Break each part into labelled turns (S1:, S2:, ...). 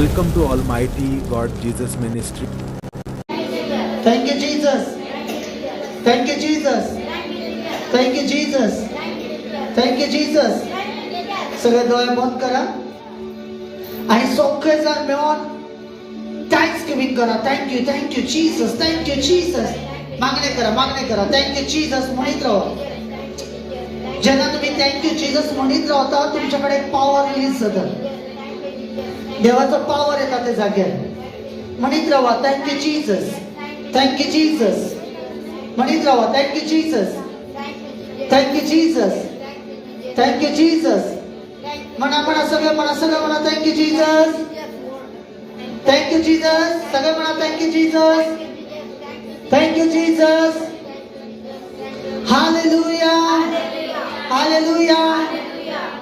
S1: Welcome to Almighty God Jesus Ministry.
S2: Thank you, Jesus. Thank you, Jesus. Thank you, Jesus. Thank you, Jesus. सगळे डोळे बंद करा आणि सगळे जण मिळून थँक्सगिव्हिंग करा. Thank you Jesus. Thank you Jesus. मागणे करा. थँक यू जीसस म्हणत राहा. जेव्हा तुम्ही थँक यू जीसस म्हणत राहता तुमच्याकडे एक पॉवर रिलीज होतं. देवाचा पॉवर येतात त्या जागेवर. म्हणत राहा thank you Jesus. Thank you Jesus. म्हणत राहा thank you Jesus. Thank you Jesus. Thank you Jesus. म्हणा सगळं म्हणा thank you Jesus. Thank you Jesus. सगळं म्हणा thank you Jesus. Thank you Jesus. Hallelujah. Hallelujah.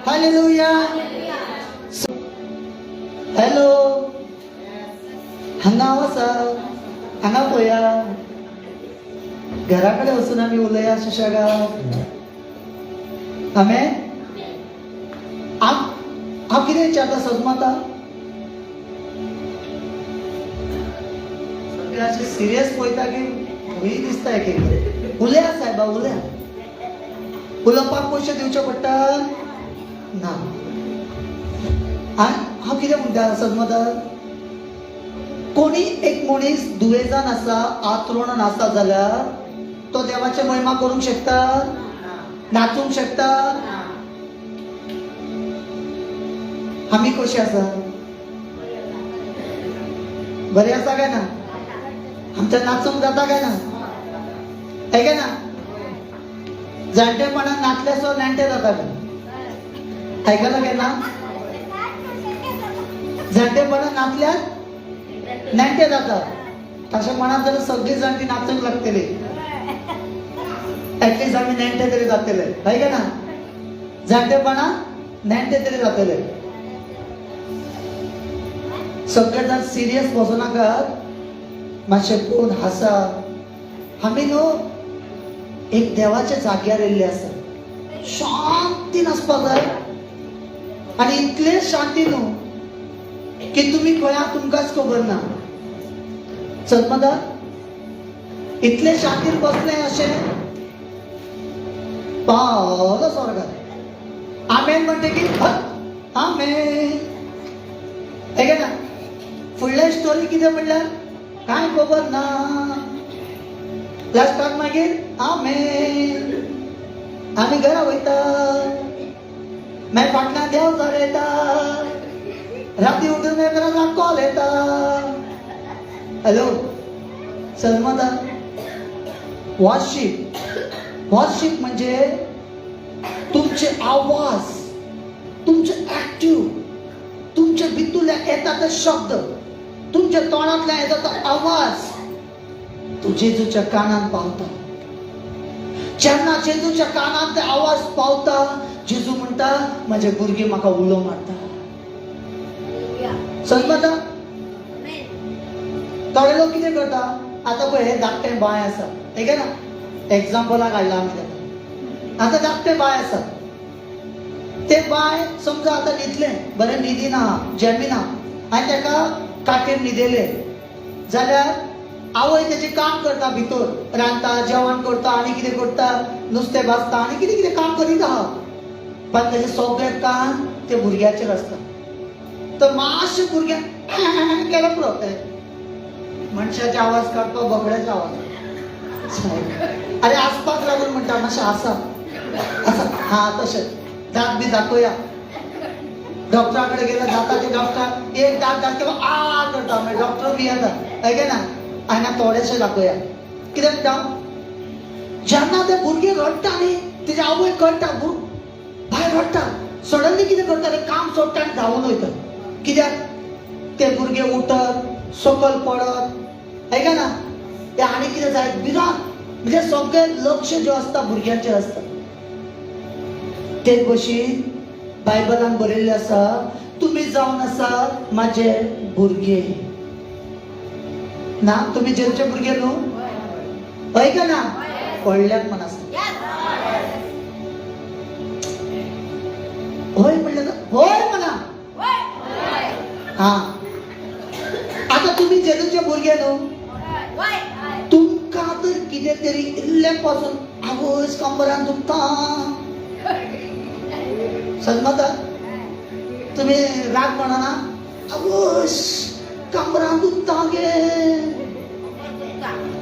S2: Hallelujah. Hello हांगा वसा हांगा पळया. घराकडे वचून आम्ही उलया सुशेगाद. आमेन. हांव कितें विचारता सजमता सगळ्याचे सिरियस पळयता की खंय दिसता एक एक. उलया सायबा उलया. उलोवपाक पयशे दिवचे पडटा ना. हांव कितें म्हणटा सजमता कोणी एक मनीस दुयेजान आसा आतरुणान आसा जाल्यार तो देवाची महिमा करूंक शकता नाचूंक शकता. आम्ही कशी आसा बरे आसा काय ना. आमच्या नाचूंक जाता काय ना. है काय ना. जाणटेपणान नाचल्यासो नेणटे जाता काय. आयकला काय ना. जाणटेपणान नाचल्यार नेणटे जाता. तशें म्हणत जाल्यार सगळी जाणटी नाचूंक लागतली. ऍटलीस्ट आमी नेणटे तरी जातले. है काय ना. जाणटेपणान नेणटे तरी जातले. सगळे जण सिरियस बसू नाकात. मातशे कोण हासा. आमी न्हू एक देवाच्या जाग्यार येयल्ले आसा. शांतीन आसपाक जाय. आनी इतले शांती न्हू की तुमी खंय आहा तुमकांच खबर ना. सदमता इतले शांतीन बसले अशें पावलो स्वर्गात. आमेन म्हणटे की आमेन. है काय ना. फुडले स्टोरी कितें म्हणल्यार कांय खबर ना. लास्टाक मागीर आमेन. आमी घरा वयता. मागीर फाटल्यान देव झाड येता. राती उठून एकराचा कॉल येता. हॅलो सजमता वॉर्शिप म्हणजे तुमचे आवाज तुमचे ऍक्टिव्ह तुमच्या भितूतल्या येता ते शब्द तुमच्या तोंडातल्या येता तो आवाज तो जेजूच्या कानात पावता. जेन्ना जेजूच्या कानात ते आवाज पावता जेजू म्हणटा माझे भुरगे म्हाका उलो मारता. समजता. थोडे लोक कितें करता आता पळय हे धाकटे बाय आसा. हे काय ना एक्झाम्पलाक हाडला आमच्या. आता धाकटे बाय आसा ते बाय समजा आता न्हिदले बरें न्हिदीना जेमिना आनी ताका काटेर न्हिदेले जाल्यार आवय तेचे काम करता भितर रांदता जेवण करता आनी कितें करता नुस्तें भाजता आनी कितें कितें काम करीत आहा. पण तेजे सगळें काम ते भुरग्याचेर आसता. तर मातशें भुरग्यान केलो पुरो मनशाचे आवाज काडपाक बोकड्याचे आवाज. अरे आसपाक लागून म्हणटा मातशें आसा हा तशें दात बी दाखोया. डॉक्टराकडे गेला दाताचे डॉक्टर एक दात दाखलो आ करता मागीर डॉक्टर बी येता. है काय ना. आयना थोडेशे दाखोया. कित्याक म्हणटा जेन्ना ते भुरगे रडटा न्ही तेजे आवय कळटा भायर रडटा. सडनली कितें करता ते काम सोडटा आनी धांवून वयता. कित्याक ते भुरगे उठत सकयल पडत. है काय ना. ते आनी कितें जाय भिरांत म्हणजे सगळें लक्ष जें आसता भुरग्यांचेर आसता. ते भशेन बायबलान बरयल्लें आसा तुमी जावन आसा माझे भुरगे. ना तुमी जेजूचे भुरगे न्हू. हय का ना. व्हडल्याक म्हण आसा. होय म्हणलं ना होय म्हणा. हा भुरगे न्हू तुमकां तर कितें तरी इल्ले पासून आवय कंबरान दुखता सन्मता तुम्ही राग म्हणा आवय कंबरान दुखता गे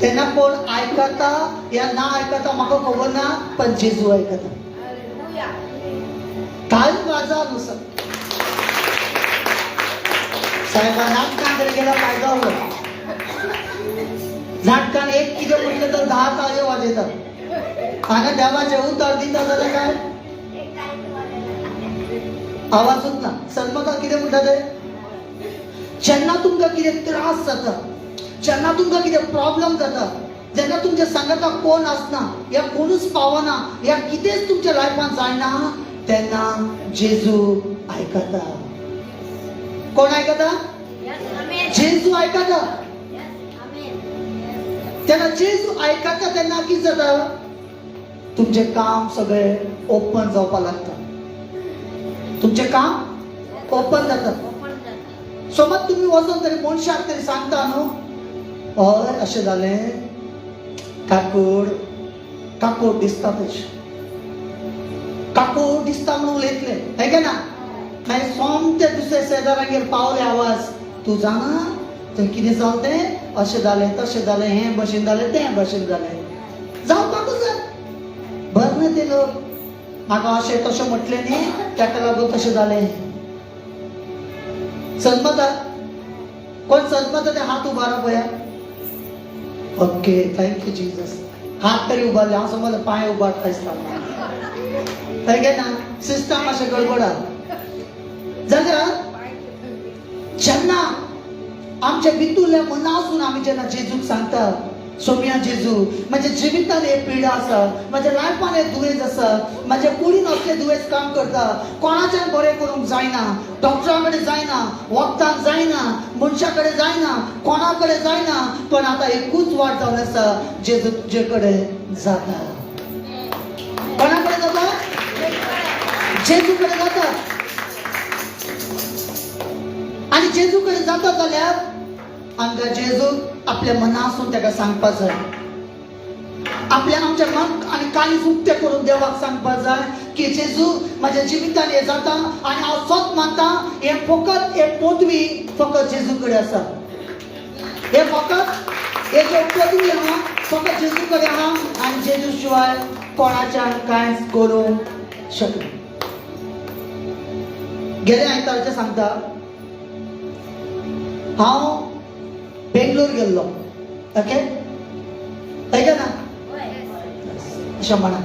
S2: त्यांना कोण ऐकता या ना ऐकता म्हाका खबर ना पण जेजू ऐकता काल माझा नुसार साहेबा नाटकांकडे गेला फायदा होतो नाटकान एक कितें म्हटलं तर 10 ताळे वाजयतात हांगा देवाचे उतर दिता जाल्यार काय आवाजूच ना सन्मता कितें म्हणटा ते जेन्ना तुमकां कितें त्रास जाता जेन्ना तुमकां कितें प्रॉब्लेम जाता जेन्ना तुमच्या सांगाता कोण आसना या कोणूच पावना या कितेंच तुमच्या लायफान जायना तेन्ना जेजू आयकता कोण आयकता जेजू आयकता तेन्ना जेजू आयकता तेन्ना कितें जाता तुमचें काम सगळें ओपन जावपाक लागता तुमचें काम ओपन जाता समज तुम्ही वचून तरी मनशाक तरी सांगता न्हू हय अशें जालें काकूड दिसता तशें काकूड दिसता म्हणून उलयतले है का ना मागीर सोमते दुसरे शेजारागेर पावले आवाज तूं जाणा थंय कितें जालें तें अशें जालें तशें जालें हें भशेन जालें तें भशेन जालें जावपाकूच जाय बरें ना ते लोक म्हाका अशें तशें म्हटलें न्ही ताका लागून तशें जालें सन्मता कोण सन्मता ते हात उबारा पळया ओके थँक्यू जीजस हात तरी उबारले हांव समजलें पांय उबारता दिसता काय गे ना सिस्टम मातशें गडबडा जाल्यार जेन्ना आमच्या भितुरल्या मनासून आमी जेन्ना जेजूक सांगता सोम्या जेजू माझ्या जिवितान एक पिडा आसा माझ्या लायफान एक दुयेंस आसा माझ्या कुडीन असले दुयेंस काम करता कोणाच्यान बरें करूंक जायना डॉक्टरा कडेन जायना वखदान जायना मनशा कडेन जायना कोणा कडेन जायना पण आता एकूच वाट जावन आसा जेजू तुजे कडेन जाता कोणा कडेन जाता जेजू कडेन जाता आणि जेजू कडेन जाता जाल्यार आमकां जेजू आपल्या मनासून ताका सांगपाक जाय आपल्या आमच्या मन आणि काळीज उक्ते करून देवाक सांगपाक जाय की जेजू माझ्या जिवितान हे जाता आणि हांव सत मानता हे फकत एक पदवी फकत जेजू कडेन आसा हे फकत हे जे पदवी आहा फकत जेजू कडेन आहा आणि जेजू शिवाय कोणाच्यान कांयच करूंक शकना गेले आयतारचे सांगता हांव बेंगलोर गेल्लो ओके ऐका ना अशें म्हणा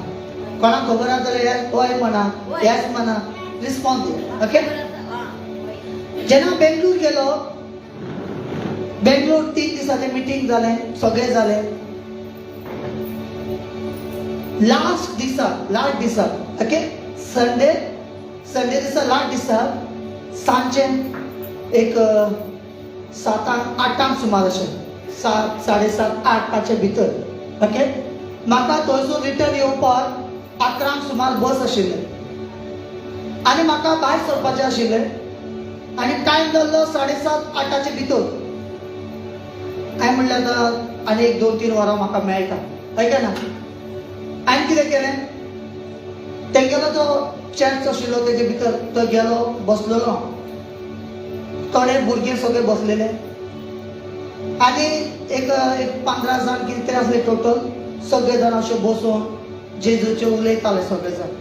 S2: कोणाक खबर आसा जाल्यार हय म्हणा येस म्हणा रिस्पॉन्स दिया ओके जेन्ना बेंगलोर गेलो बेंगलोर 3 दिसांचें मिटींग जालें सगळें जालें लास्ट दिसा ओके संडे दिसा लास्ट दिसा सांजचे एक 7-8 सुमार अशें 7, 7:30, 8 भितर ओके म्हाका थंयसून रिटर्न येवपाक 11 सुमार बस आशिल्लें आनी म्हाका भायर सरपाचें आशिल्लें आनी टायम जाल्लो 7:30-8 भितर हांवें म्हणलें आतां आनी 1-2-3 वरां म्हाका मेळटा ऐका ना हांवें कितें केलें तेंगेलो जो चर्च आशिल्लो तेजे भितर तो गेलो बसलेलो थोडे भुरगे सगळे बसलेले आणि एक 15 जाण कितें तरी आसले टोटल सगळे जाण अशे बसून जेजूचे उलयताले सगळे जाण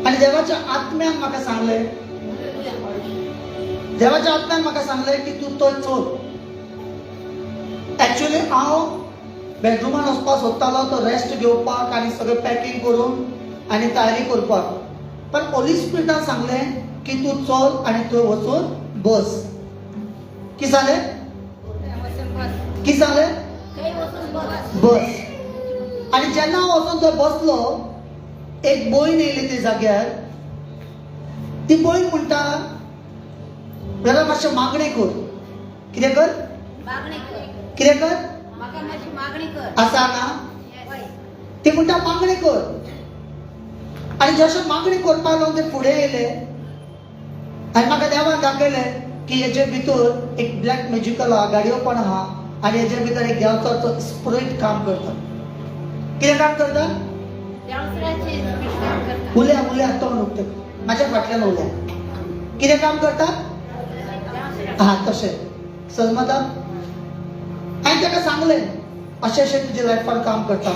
S2: आणि देवाच्या आत्म्यान म्हाका सांगलें की तूं थंय चल एक्चुअली हांव बेडरूमान वचपाक सोदतालो तो रेस्ट घेवपाक आनी सगळें पॅकिंग करून आनी तयारी करपाक पण होली स्पिरिटान सांगलें की तू चल आणि तू वचून बस की जालें बस आणि जेन्ना हांव वचून थंय बसलो एक भयण येयली ते जाग्यार ती भयण म्हणटा ब्रदर मातशें मागणी कर कितें कर आसा ना ती म्हणटा मागणी कर आणि जशें मागणी करपाक लागून ते फुडें येयले आनी म्हाका देवान दाखयलें की हेजे भितर एक ब्लॅक मॅजिकल आहा, गाडयो पण आहा आणि हेजे भितर एक देवचो स्पिरिट काम करता. कितें काम करता? उल्या तोंड उगते माझ्या फाटल्यान उल्या. कितें काम करता? हा तशें समजता. हांवें ताका सांगलें अशें अशें तुज्या लायफान काम करता.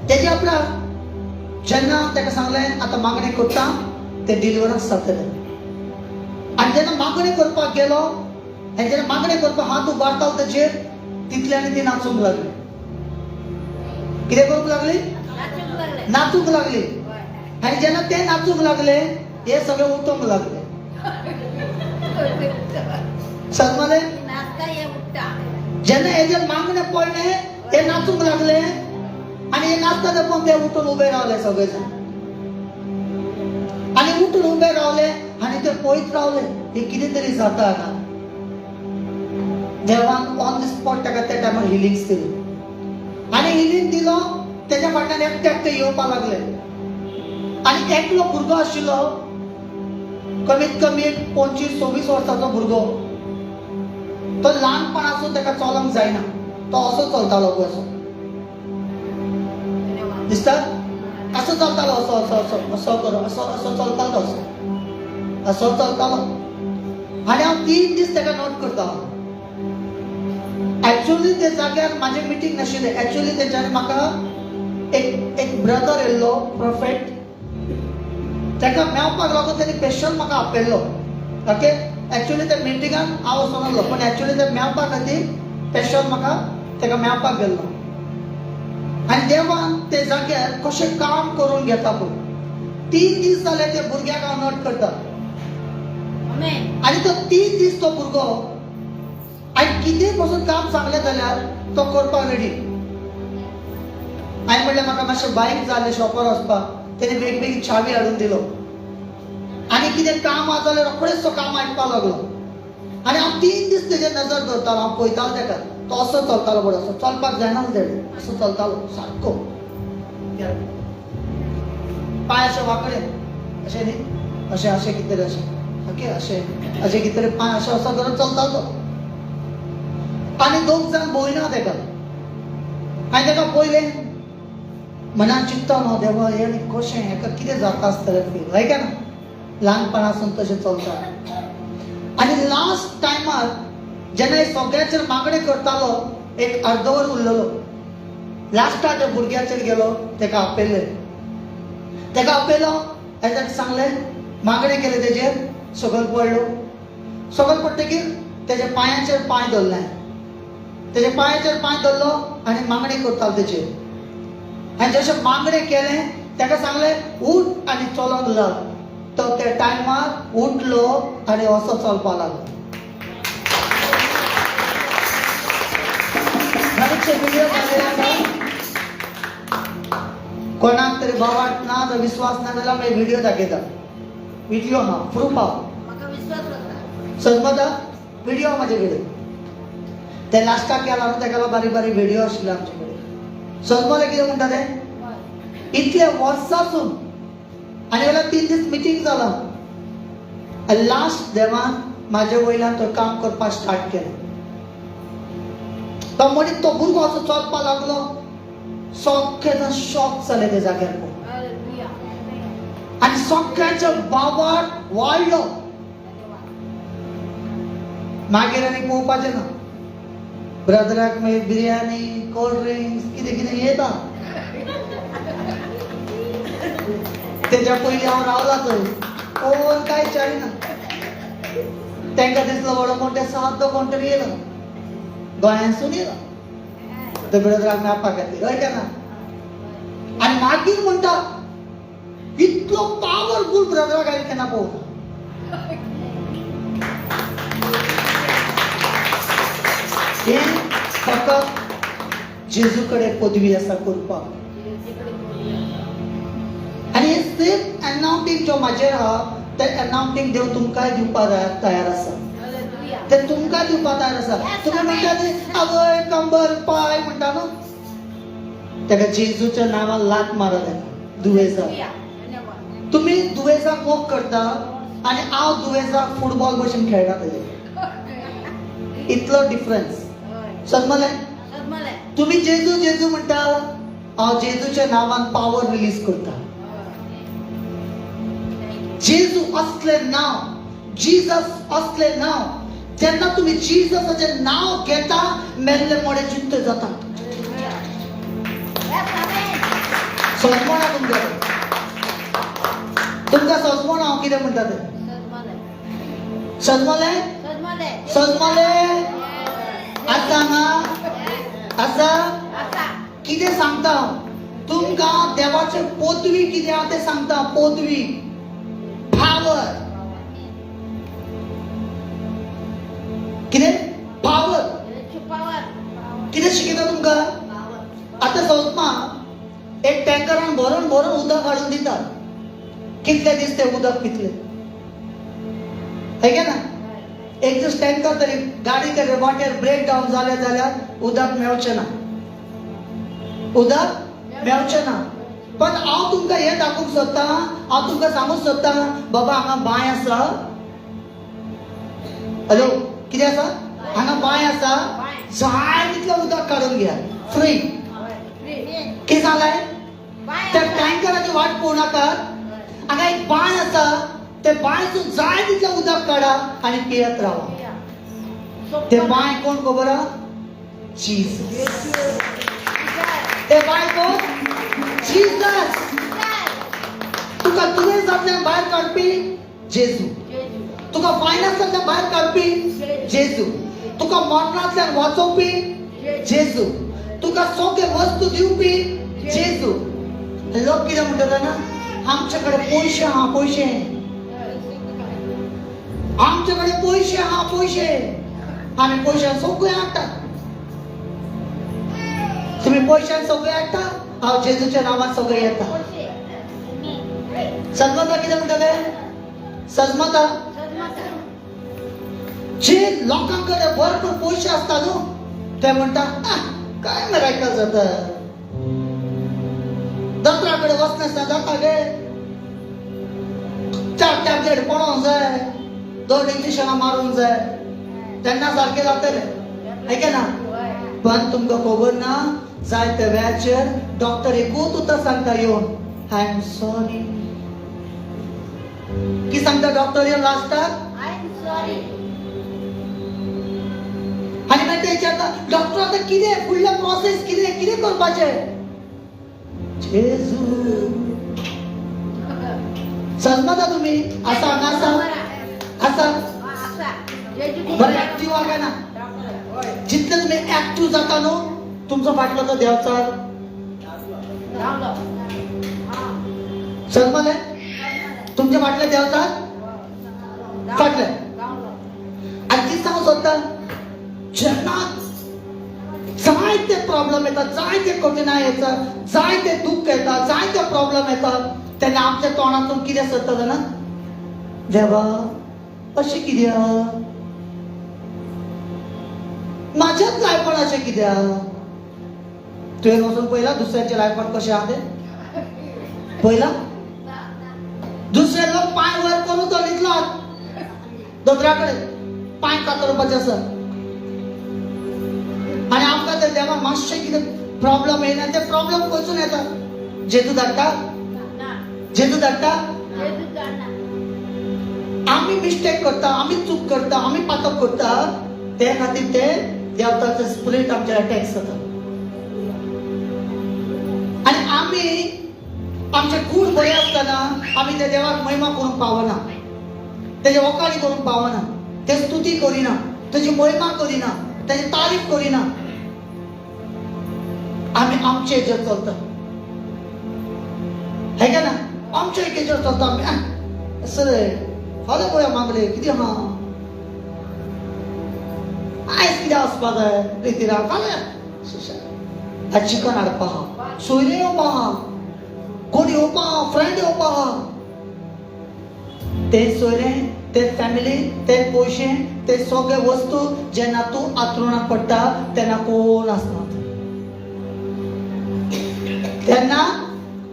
S2: तेजे उपरांत जेन्ना हांव ताका सांगलें आतां मागणी करता तें डिलिव्हरन्स जातलें. आनी जेन्ना मागणी करपाक गेलो आनी जेन्ना मागणी करपाक हात उबारतालो तेजेर तितल्यानी ती नाचूंक लागली. कितें करूंक लागली? नाचूंक लागली. आनी जेन्ना ते नाचूंक लागले हे सगळे उठूंक लागले. समजले? जेन्ना हेजे मागणे पडले हे नाचूंक लागले आणि हे नाचता पण ते उठून उभे रावले सगळे जण. आणि उठून उभे रावले आणि ते पळयत रावले हे कितें तरी जाता हांगा. देवान ऑन द स्पॉट ताका त्या टायमार हिलिंग्स दिली. आणि हिलिंग दिलो तेच्या फाटल्यान एकटे येवपाक लागले. आणि एकलो भुरगो आशिल्लो कमीत कमी 25-26 वर्साचो भुरगो. तो ल्हानपणासून ताका चलोंक जायना. तो असो चलतालो पळय असो. दिसता? असो चलतालो असो असो असो असो करून असो असो चलतालो असो चलतालो. आनी हांव 3 दीस ताका नोट करतालो. एक्चुअली ते जाग्यार म्हाजे मिटींग नाशिल्लें. एक्चुअली तेंच्यांनी म्हाका एक ब्रदर येयल्लो प्रोफेट. ताका मेळपाक लागून ताणी स्पेशल म्हाका आपयल्लो. ओके. एक्चुअली त्या मिटिंगान हांव वचनासलो पण एक्चुअली ते मेळपा खातीर स्पेशल म्हाका ताका मेळपाक गेल्लो. आनी देवान ते जाग्यार कशें काम करून घेता पळय. 3 दीस जाले ते भुरग्याक हांव नोट करता. आनी तो 3 दीस तो भुरगो हांवें कितें पासून काम सांगलें जाल्यार तो करपाक रेडी. हांवें म्हणलें म्हाका मातशें बारीक जालें शॉपार वचपाक. तेणे वेगवेगळी चावी हाडून दिलो. आनी कितें काम आसा जाल्यार रोखडेच तो काम आयकपाक लागलो. आनी हांव 3 दीस तेजेर नजर दवरतालो. हांव पळयतालो ताका. तो असो चलतालो बरो असो. चलपाक जायनासलो तेणे. असो चलतालो सारको. पांय अशे वांकडे अशें न्ही अशें अशें कितें तरी अशें. ओके. अशें अशें कितें तरी पांय अशें असो करून चलतालो तो. आनी 2 जाण भोंवयना ताका. हांवें ताका पळयलें. मनान चिंत्तालो देवा हे कशें हेका कितें जाता आसतलें फील. है ना. ल्हानपणासून तशें चलता. आनी लास्ट टायमार जेन्ना हे सगळ्याचेर मागणी करतालो एक अर्दवर उरलेलो. लास्टाक त्या भुरग्याचेर गेलो ताका आपयलें. ताका आपयलो आनी ताका सांगलें मागणी केली तेजेर सकयल पडलो. सकयल पडटकीर तेज्या पांयाचेर पांय दवरले. तेज्या पांयाचेर पांय दवरलो आनी मागणी करतालो तेजेर. आनी जशें मागणी केलें ताका सांगलें उठ आनी चलोंक लाग. तो त्या टायमार उठलो आनी असो चलपाक लागलो. व्हिडिओ जाल्ले आसा. कोणाक तरी भावाक ना जर विश्वास ना जाल्यार हांव व्हिडिओ दाखयता. व्हिडिओ आहा प्रूफ आहा. समजता? व्हिडिओ म्हाजे कडेन. ते लास्टाक केला न्हू ताका बारीक बारीक व्हिडिओ आशिल्ले आमचे कडेन. समजलें कितें म्हणटा तें? इतले वर्सांसून आनी जाल्यार 3 दीस मिटींग जाला. आनी लास्ट देवान म्हाजे वयल्यान तो काम करपाक स्टार्ट केलें. तो मनीस तो भुरगो असो चलपाक लागलो. सगळे जाण शॉक जाले ते जाग्यार पळोवन. आनी सगळ्यांचे बाबाट वाडलो. मागीर आनी पळोवपाचें ना. ब्रदराक मागीर बिर्याणी कोल्ड ड्रिंक्स कितें कितें येता. तेच्या पयलीं हांव रावला थंय. कोण कांय विचारिना. तांकां दिसलो व्हडलो मोठे साद्दो कोण तरी येयलो. गोंयांतसून येयलो ते ब्रदराक मेळपा खातीर. हय ना. आनी मागीर म्हणटा इतलो पावरफूल ब्रदराक हांवें केन्ना पळोवना. हें फकत जेजू कडेन पदवी आसा करपाक. आनी हे सेम एनाउंटींग जो म्हाजेर आहा ते एनाउंटींग देव तुमकांय दिवपाक तयार आसा. ते तुमकां दिवपाक तयार आसा. तुमी म्हणटा न्ही आवय कंबर पाय म्हणटा न्हू. ताका जेजूच्या नांवान लात मारत दुयेसां. तुम्ही दुयेसांक मोग करता आणि हांव दुयेंसाक फुटबॉल भशेन खेळटा तेजे इतलो डिफरन्स समजलें तुम्ही जेजू जेजू म्हणटा हांव जेजूच्या नांवान पावर रिलीज करता जेजू असले नाव जीसस असले नाव जेन्ना तुम्ही जीससाचें नाव घेता मेल्ले मोडे जित्ते जातात सजमोणा तुमकां सजमोण हांव कितें म्हणटा तें सजमले सजमले आसा ना आसा कितें सांगता तुमकां देवाचे पदवी कितें आहा तें सांगता पदवी पावर कितें पावर कितें शिकयता तुमकां आतां समज एक टँकरान भरून भरून उदक हाडून दिता कितले दीस तें उदक पितले है ना एक दीस टँकर तरी गाडी तरी वाटेर ब्रेक डावन जाले जाल्यार उदक मेळचें ना उदक मेळचें ना पण हांव तुमकां हें दाखोवंक सोदतां हांव तुमकां सांगूंक सोदतां बाबा हांगा बांय आसा हॅलो कितें आसा हांगा बांय आसा जाय तितलें उदक काडून घेया फ्री कितें जालें त्या टँकराची वाट पळोवं नाकात हांगा एक बांय आसा ते बांयसून जाय तितलें उदक काडा आनी पियत रावा ते बांय कोण खबर आहा जीसस ते बांय कोण जीसस तुका दुयेंसांतल्यान भायर काडपी जेजू तुका फायनान्सांतल्यान भायर काडपी जेजू तुका मरणांतल्यान वाचोवपी जेजू तुका सगळे वस्तू दिवपी जेजू लोक कितें म्हणटा जाणा आमचे कडेन पयशे आहा पयशे आमचे कडेन पयशे आहा पयशे आमी पयशान सगळें हाडटा तुम्ही पयशान सगळें हाडटा हांव जेजूच्या नांवान सगळें येता सजमता कितें म्हणटले सजमता जे लोकां कडेन भरपूर पयशे आसता न्हू ते म्हणटा काय मेरायकल जाता दोतोरा कडेन वचनासतना जाता गे 4 टॅबलेट पडोवंक जाय 2 इंजेक्शनां मारूंक जाय तेन्ना सारकें जातलें है ना पण तुमकां खबर ना जायत्या वेळाचेर डॉक्टर एकूच उतर सांगता येवन आय एम सॉरी कितें सांगता डॉक्टर येवन लास्टाक आनी मागीर ते विचारता डॉक्टर आतां कितें फुडलें प्रोसेस कितें कितें करपाचें जेजू समजता तुमी आसा नासा आसा बरें एक्टिव्ह आहा काय ना जितले तुम्ही एक्टिव्ह जाता न्हू तुमचो फाटलो तो देंवचार समजलें तुमचे फाटले देंवचार फाटले आनी कितें सांगूंक सोदता जेन्ना जायते प्रॉब्लेम येतात जायते कठीणाई येतात जायते दुःख येतात जायते प्रॉब्लेम येतात तेन्ना आमच्या तोंडातून कितें सरता जाणा देवा अशें कित्याक माझ्याच लायफान अशें कित्याक तुवें वचून पळयलां दुसऱ्याच्या लायफान कशें आहा तें पळयलां दुसरे लोक पांय वयर करून तो न्हिदलात दोतोरा कडेन पांय कातरपाचे आसा आनी आमकां ते देवान मातशें कितें प्रॉब्लेम येयना ते प्रॉब्लेम खंयसून येता जेजू धाडटा जेजू धाडटा आमी मिस्टेक करता आमी चूक करता आमी पातक करता ते खातीर ते देवताचे स्पिरीट आमचे अटॅक्स जाता आनी आमी आमचे खूण बरे आसतना आमी त्या देवाक महिमा करूंक पावना तेजे वकाली करूंक पावना ते स्तुती करिना तेजी महिमा करिना तेजी तारीफ करिना आमी आमचे हेजेर चलता है का ना आमच्या हेजेर चलता आमी सरे फाल्यां पळया मागले कितें आहा आयज कितें वचपा जाय रितीरा फाल्यां आज चिकन हाडपा आहा सोयरे येवपा आहा कोण येवपा आहा फ्रेंड येवपा आहा ते सोयरे ते फॅमिली ते पयशे ते सगळे वस्तू जेन्ना तूं आंतरुणाक पडटा तेन्ना कोण आसना तेन्ना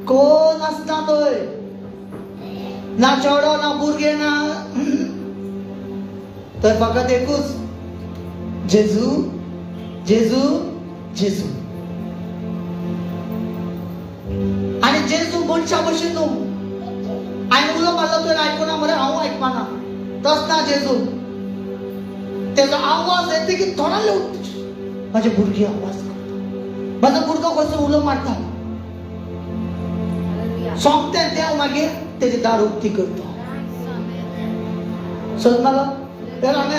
S2: कोण आसना थंय ना चेडो ना भुरगे ना तर फकत एकूच जेजू जेजू जेजू. आणि जेजू मनशा भशेन न्हू हांवें उलो मारलो तुवें आयकुना मरे हांव आयकपाना तस ना जेजू. तेजो आवाज येता की थोडाले उठता माझे भुरगीं आवाज करता माझो भुरगो कसो उलो मारता सोंपते देव मागीर तेजी दार उक्ती करता. समजलो तर आमी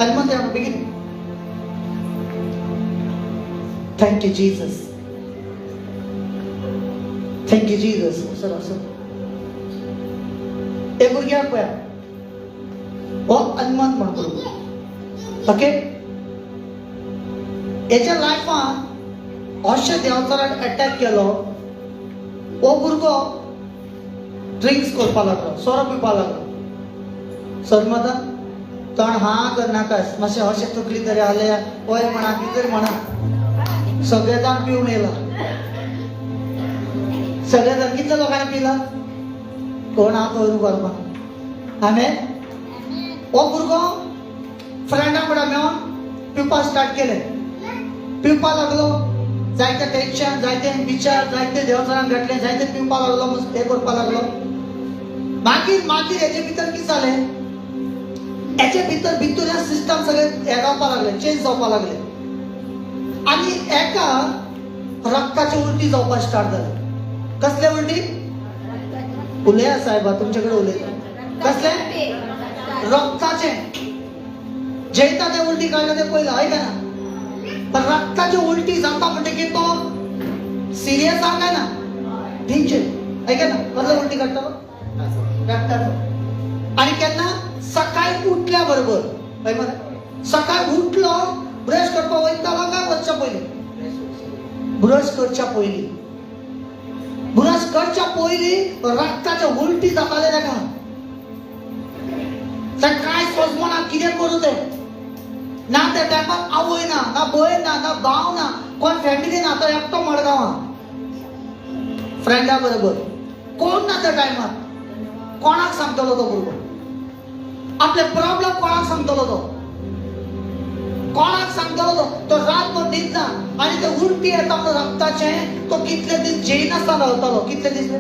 S2: हनुमंत बेगीन. Thank you Jesus thank you Jesus. असं असं हे भुरग्याक पळया हो हनुमंत म्हणतो. ओके हेच्या लायफान अशें देवाचो अटॅक केलो हो भुरगो ड्रिंक्स करपा लागलो सोरो पिवपा लागलो. सलमदा तण हा करनाकास मातशें अशें तकली तरी आले पळय म्हणा कितें म्हणा सगळे जाण पिवन येयला. सगळे जाण कितल्या लोकांनी पिला कोण हात वयर करपा. हांवें हो भुरगो फ्रेंडां वांगडा मेळोन पिवपा स्टार्ट केलें. पिवपा लागलो जायते टेन्शन जायते विचार जायते देवचारान घडले जायते पिवपा लागलो हे करपा लागलो. मागीर हेचे भितर कितें जालें हेचे भितर भितर सिस्टम सगळे हे जावपा लागले चेंज जावपा लागले. आनी एका रक्ताची उलटी जावपा स्टार्ट जाली. कसले उलटी उलया साहेबा तुमचे कडेन उलयता कसले रक्ताचे जेयता ते उलटी काडटा ते पयलें आयकना पण रक्ताची उलटी जाता म्हणटकीर तो सिरियस आहा काय ना डेंजर आयकना कसलो उलटी काडटालो रक्ताचो. आणि केन्ना सकाळी उठल्या बरोबर हय मरे सकाळी उठलो ब्रश करपाक वयतालो काय वचच्या पयलीं ब्रश करच्या पयलीं रक्ताचे उलटी जाताले ताका. काय सोजमना कितें करूं तें ना त्या टायमार आवय ना भयण ना भाव ना कोण फॅमिली ना तो एकटो मडगांवां फ्रेंडा बरोबर कोण ना त्या टायमार. कोणाक सांगतलो तो भुरगो आपले प्रॉब्लेम कोणाक सांगतलो तो रातभर न्हीद ना. आणि ते उलटी येता म्हणून रक्ताचे तो कितले दीस जेयनासतना रावतालो. कितले दीस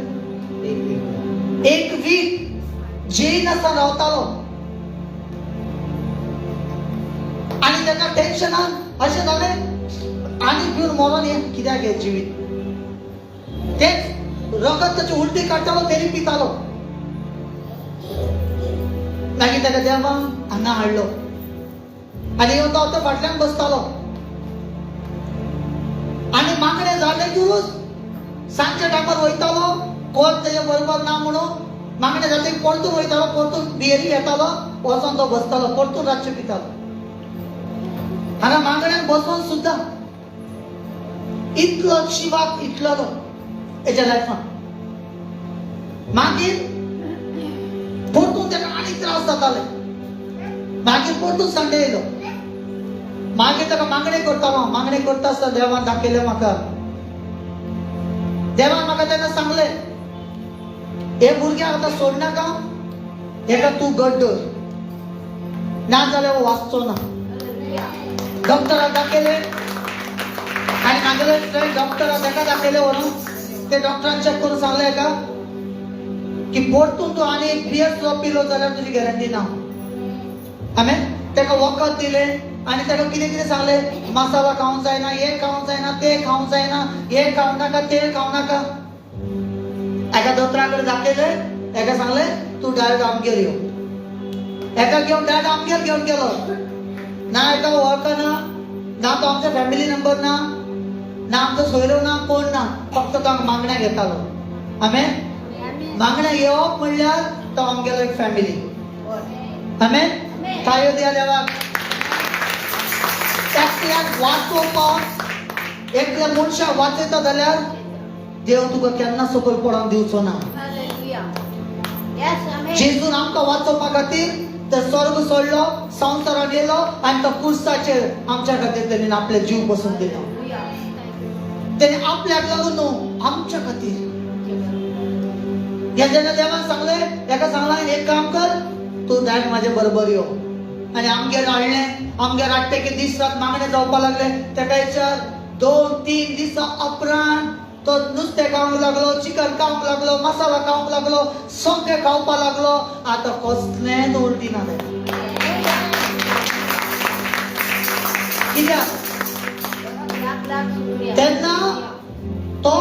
S2: एक वीक जेयनासतना रावतालो. आणि त्याच्या टेन्शनान अशें जालें आनी पिवन मरोन हें कित्याक हें जिवीत तेच रगत त्याची उलटी काडटालो तेरी पितालो. मागीर ताका देवान हांगा हाडलो आनी येवन तो फाटल्यान बसतालो. आनी मागणें जालें सांजच्या टायमार वयतालो कोण तेजे बरोबर ना म्हणून मागणें जालें परतून वयतालो परतून बियरी घेतालो वचोन तो बसतालो परतून रातचें पितालो. हांगा मागण्यान बसोन सुद्दां इतलो शिवाक इतलो हेच्या लायफान. मागीर परतून ताका आनी त्रास जाताले. मागीर परतून संडे येयलो मागीर ताका मागणें करता आसतना देवान दाखयलें म्हाका. देवान म्हाका तेन्ना सांगलें हे भुरग्याक आतां सोडनाका हेका तूं घट धर ना जाल्यार हो वाचचो ना. डॉक्टराक दाखयलें आनी मागले फ्रेंड डॉक्टराक ताका दाखयलें व्हरून ते डॉक्टरान चॅक करून सांगलें हेका की परतून तूं आनी एक पियर्स जो पिलो जाल्यार तुजी गॅरंटी ना. हांवें ताका वखद दिलें आनी ताका कितें कितें सांगलें मसाला खावंक जायना हे खावंक जायना ते खावंक जायना हे खावं नाका ते खावं नाका. एका दोतोरा कडेन दाखयलें एका सांगलें तूं डायरेक्ट आमगेर यो. एका घेवन डायरेक्ट आमगेर घेवन गेलो. ना एका वळखना ना तो आमचो फॅमिली नंबर ना आमचो सोयरो ना कोण ना फक्त तो मागण्या घेतालो. हांवें मागण्या येवप म्हणल्यार तो आमगेलो एक फॅमिली. हांवें थायो दिया देवाक. एकल्याक वाचोवपाक एकल्या मनशाक वाचयता जाल्यार देव तुका केन्ना सकयल पडोवन दिवचो ना. जेजून आमकां वाचोवपा खातीर ते स्वर्ग सोडलो संवसारान येयलो आनी तो क्रुसाचेर आमच्या खातीर तेणें आपले जीव बसून दिलो. तेणें आपल्याक लागून न्हू आमच्या खातीर. जेन्ना देवान सांगलें एका सांगलां एक काम कर तू डायरेक्ट माझे बरोबर यो. आणि आमगेर हाडलें, आमगेर हाडटे की दीस रात मागणे जावपा लागले. तेका विचार 2-3 दिसा उपरांत तो नुस्तें खावंक लागलो, चिकन खावंक लागलो, मसाला खावंक लागलो, सगळें खावपा लागलो. आतां कसलेंच उलटी ना तेका. कित्याक तेन्ना तो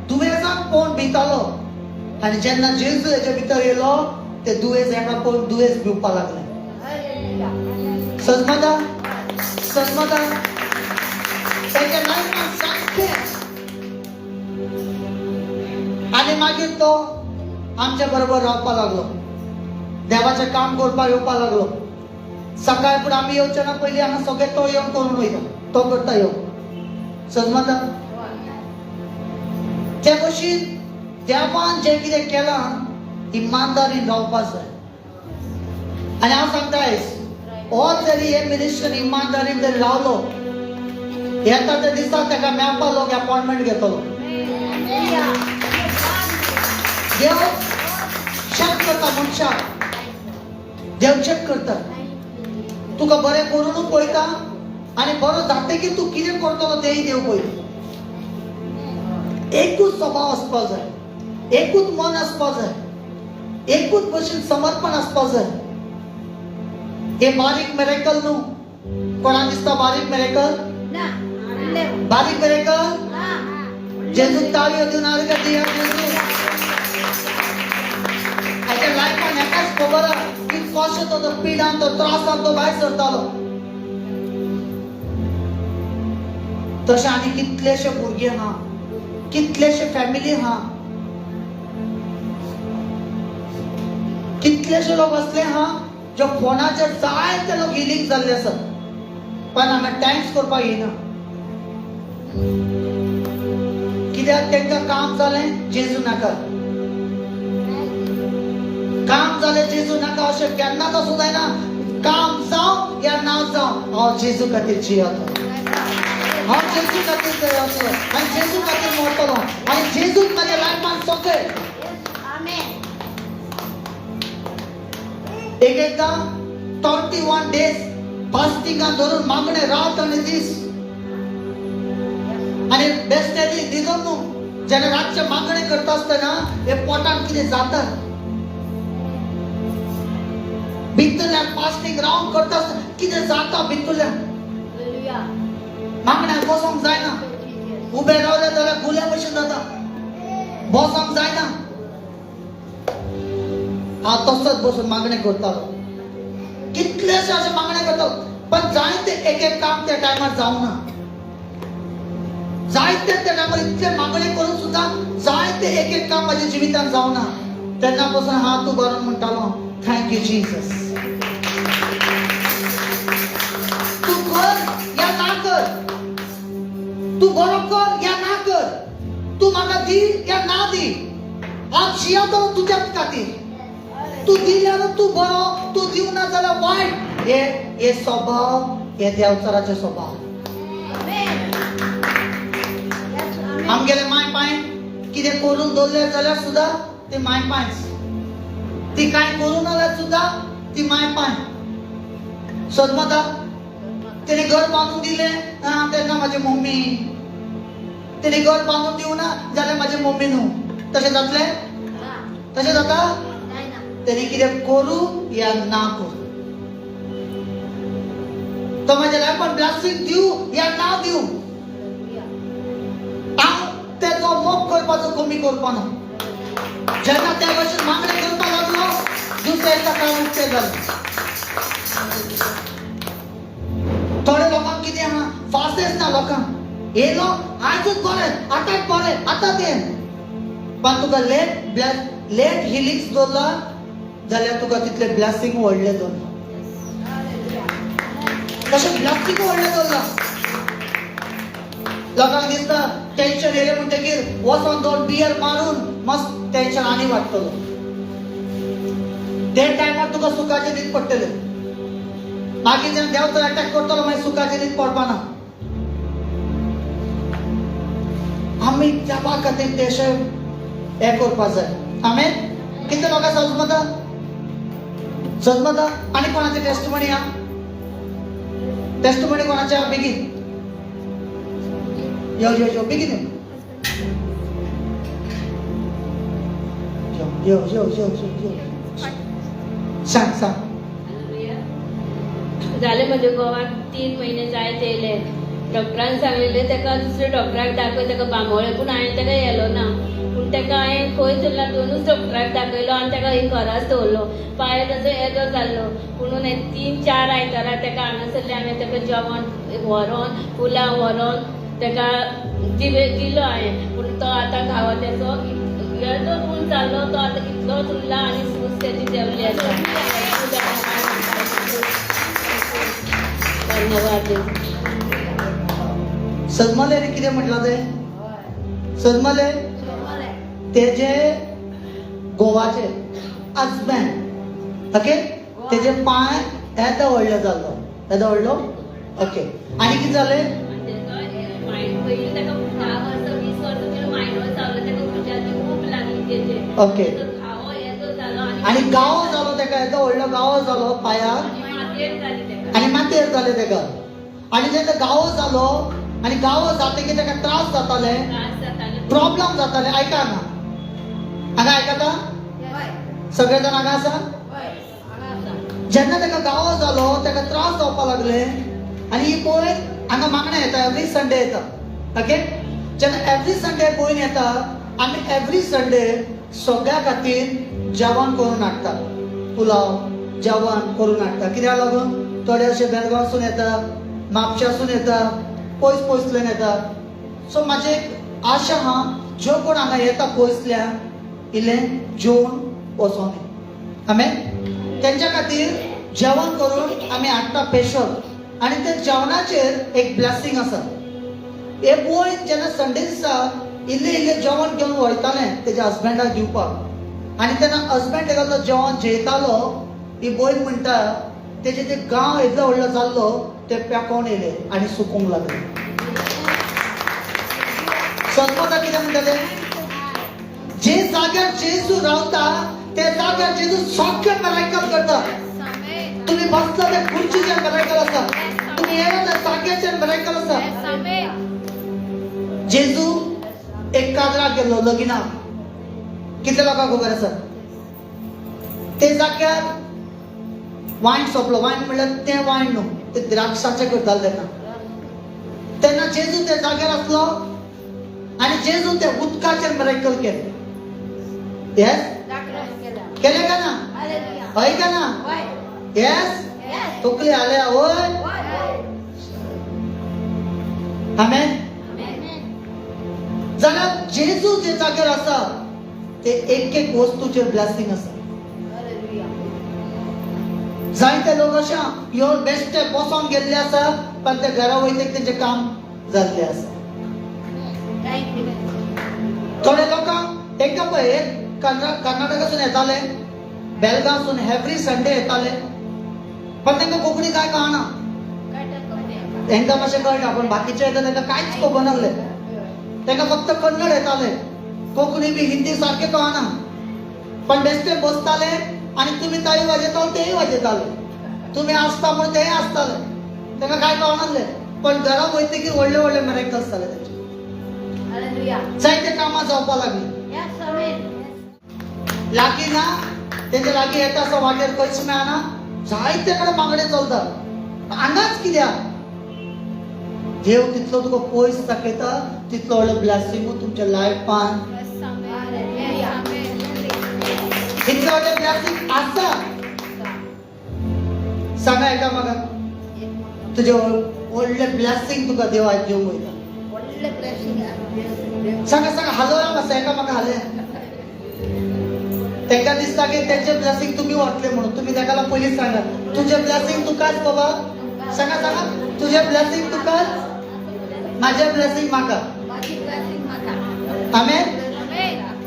S2: दुयेंसाक पळोवन भितालो. आनी जेन्ना जेजू हेजे भितर येयलो ते दुयेंस हेका पळोवन दुयेंस भिवपा लागलें. सजमता तेच्या लायफान सारकें. आनी मागीर तो आमच्या बरोबर रावपा लागलो, देवाचें काम करपाक येवपा लागलो. सकाळी फुडें आमी येवचे ना पयलीं हांगा सगळें तो येवन करून वयता, तो करता येवन. समजता ते भशेन देवान जें कितें केलां इमानदारीन रावपाक जाय. आनी हांव सांगता आयज हो जरी हे मिनिस्टर इमानदारीन जरी रावलो, येता त्या दिसा ताका मेळपा लोक अपॉइंटमेंट घेतलो. देव चेक करता मनशाक, देव चेक करता. तुका बरें करूनच पळयता आनी बरो जातकीर तूं कितें करतलो तेंय देव पळयता. एकूच स्वभाव आसपाक जाय, एकूच मन आसपाक जाय, एकूच भशेन समर्पण आसपाक जाय. हे बारीक मिरेकल न्हू. कोणाक दिसता बारीक मिरेकल? बारीक मिरेकल जेजूक ताळयो दिवन आर्गां दिया. हाच्या लायफान हेकाच खबर आहा की कशें तो पिडान तो त्रासान तो भायर सरतालो. तशें आनी कितलेशे भुरगे आहा, कितलेशे फॅमिली आहा, कितलेशे लोक असले आहा जे फोनाचेर जायते लोक हिलींग जाल्ले आसात, पण हांगा थँक्स करपाक येना. कित्याक तेंकां काम जालें जेजू नाका, काम जालें जेजू नाका अशें केन्नाच आसूं जायना. काम जावं या ना जावं हांव जेजू खातीर जियेतां, हांव जेजू खातीर जगतलों आनी जेजू खातीर मरतलों आनी जेजूच म्हाज्या लायफान सगळें. एकदा 31 days फास्टिंगान धरून मागणे रात आनी दीस. आनी बेस्टेली दिसोन न्हू, जेन्ना रातचे मागणे करता आसतना हे पोटान कितें जाता, भितरल्यान फास्टिंग रावन करता आसतना कितें जाता भितरल्यान. मागण्याक बसोंक जायना, उबे रावले जाल्यार गुल्या भशेन जाता, बसोंक जायना. हांव तसोच बसून मागणे करतालो, कितलेशे अशे मागणे करतालो, पण जायते एक एक काम त्या टायमार जावना. जायते त्या टायमार इतले मागणे करून सुद्धा जायते एक एक काम माझ्या जिवितान जावना. तेन्ना पासून हात उबारून म्हणटालो थँक यू जीसस. तू कर या ना कर, तू बरो कर या ना कर, तू म्हाका दी या ना दी, हांव जियेतलो तुज्याच खातीर. तू दिल्यार तू बरो, तू दिवना जाल्यार वायट. हे स्वभाव हे देवचाराचे स्वभाव. आमगेले माय पाय कितें करून दवरले जाल्यार सुद्धा ते माय पायच, ती कांय करून जाल्यार सुद्धा ती माय पाय. सदमता तेणे घर बांदून दिलें तेन्ना म्हाजी मम्मी, तेणे घर बांदून दिवना जाल्यार म्हाजी मम्मी न्हू. तशें जातलें? तशें जाता? तेणे कितें करूं या ना करूं, तो म्हाज्या लायफान ब्लेसिंग दिवं या ना दिवं, हांव तेजो मोग करपाचो कमी करपाना. जेन्ना त्या भशेन मागणे करपाक लागलो दुसऱ्या सकाळी उठते जालें. थोडे लोकांक कितें आहा फासेस ना लोकांक, येयलो आयजूच बरें, आतांच बरें, आतां तें. पण तुका लेट हिलिंग्स दवरला जाल्यार तुका तितले ब्लेसिंग व्हडले दवरला. तशें ब्लेसिंग व्हडले दवरला. लोकांक दिसता टेन्शन येयलें म्हणटकीर वचोन 2 बियर मारून मस्त टेन्शन आनी वाडटलो. ते टायमार तुका सुखाचे दीस पडटले. मागीर जेन्ना देव तर अटॅक करतलो मागीर सुखाचे दीस पडपाना. आमी देवा खातीर तेशें हें करपाक जाय. आमेन. कितले लोकां समजता? सजमता आणि कोणाचे टेस्टमनी या टेस्टमनी कोणाच्या बेगीन यो बेगीन यो सांग
S3: झाले म्हणजे गोवाक 3 महिने जायत येयले. डॉक्टरान सांगलेले तेका दुसरे डॉक्टराक दाखय, तेका बांबोळे पूण हांवें तेका येलो ना. पूण तेका हांवें खंय सरला 2च डॉक्टराक दाखयलो आनी तेका ही घराच दवरलो. पांय ताचो येदो जाल्लो पुणून 3-4 आयतारा तेका हांगासरले हांवें तेका जेवण व्हरोन पुलाव व्हरोन तेका दिलो हांवें. पूण तो आतां घावो तेचो येदो पूण जाल्लो, तो आतां इतलोच उरला आनी सूज तेजी देंवली आसा. धन्यवाद.
S2: सजमलेने कितें म्हटलं ते सजमले तेजे गोवाचे हजबंड ओके तेजे पांय येदो व्हडलो जाल्लो येदो व्हडलो ओके आनी कितें जालें ओके आनी गावो जालो तेका येदो व्हडलो गावो जालो पांयाक आनी मातेर जाले तेका आनी जेन्ना गावो जालो आनी गावो जातकीर तेका त्रास जाताले प्रॉब्लेम जाताले आयका हांगा आयकता सगळे जाण हांगा आसा जेन्ना तेका गावो जालो तेका त्रास जावपाक लागले आनी ही पळय हांगा मागणे येता एवरी संडे येता ओके जेन्ना एवरी संडे पळोवन येता आमी एवरी संडे सगळ्या खातीर जेवण करून हाडटा पुलाव जेवण करून हाडटा कित्याक लागून थोडे अशे बेळगांवसून येता म्हापशासून येता पयसल्यान येता सो म्हाजी एक आशा आहा ज्यो कोण हांगा येता पयसल्यान इल्लें जेवण वचोंदी आमी तेंच्या खातीर जेवण करून आमी हाडटा स्पेशल आनी त्या जेवणाचेर एक ब्लेसिंग आसा हे बोय जेन्ना संडे दिसा इल्लें जेवण घेवन वयताले तेज्या हजबंडाक दिवपाक आनी तेन्ना हजबंड तेका तो जेवण जेयतालो ही बोय म्हणटा तेजे ते गांव येदो व्हडलो जाल्लो ते पेकोवन येयले आनी सुकूंक लागले सजमता कितें म्हणटाले जे जाग्यार जेजू रावता ते जाग्यार जेजू सगळे मिरेकल करता तुम्ही बसता त्या खुर्चीचेर मिरेकल आसा तुम्ही येयला त्या जाग्याचेर मिरेकल आसा जेजू एक काजराक गेल्लो लगीनाक कितले लोकांक खबर आसा ते जाग्यार वायन सोंपलो वायन म्हणल्यार तें वायन न्हू ते द्राक्षाचें करताले तेन्ना जेजू त्या जाग्यार आसलो आनी जेजू त्या उदकाचेर मिरेकल केलें येस केलें काय ना हय काय ना येस तकली हाल्या वय आमेन जाल्यार जेजू जे जाग्यार आसा ते एक वस्तूचेर ब्लेसिंग आसा जायते लोक अशे ह्यो बेश्टे बसोन गेल्ले आसा पण ते घरा वयतकीर तेंचें काम जाल्लें आसा थोडे लोकांक तांकां पळय कर्नाटकासून येताले बेळगांवसून एवरी संडे येताले पण तांकां कोंकणी काय कळना तांकां मातशें कळटा पण बाकीचे येता तांकां कांयच खबर नासलें तांकां फक्त कन्नड येताले कोंकणी बी हिंदी सारकें कळना पण बेश्टे बसताले आनी तुमी ताळी वाजयताले तेय वाजयताले तुमी आसता म्हूण तेय आसताले तांकां कांय कळनासलें पण घरा वयतकीर व्हडले व्हडले मिरेकल्स जाले तेंचे जायते कामां जावपाक लागली लागीं ना तेंचे लागीं येता असो वाटेर खंयच मेळना जायते कडेन मागणे चलता हांगाच कित्याक देव तितलो तुका पयस दाखयता तितलो व्हडलो ब्लेसिंगूय तुमच्या लायफान तितलो व्हडलो ब्लेसिंग आसा सांगा एका म्हाका तुजे व्हडले ब्लेसिंग तुका देव आज दिवंक वयता सांगा हालोया मातसो एका म्हाका हाले तांकां दिसता की तेंचे ब्लेसिंग तुमी व्हरतले म्हणून तुमी ताका लागून पयलींच सांगा तुजे ब्लेसिंग तुकाच बाबा सांगा तुजे ब्लेसिंग तुकाच माझे ब्लेसिंग म्हाका आमेन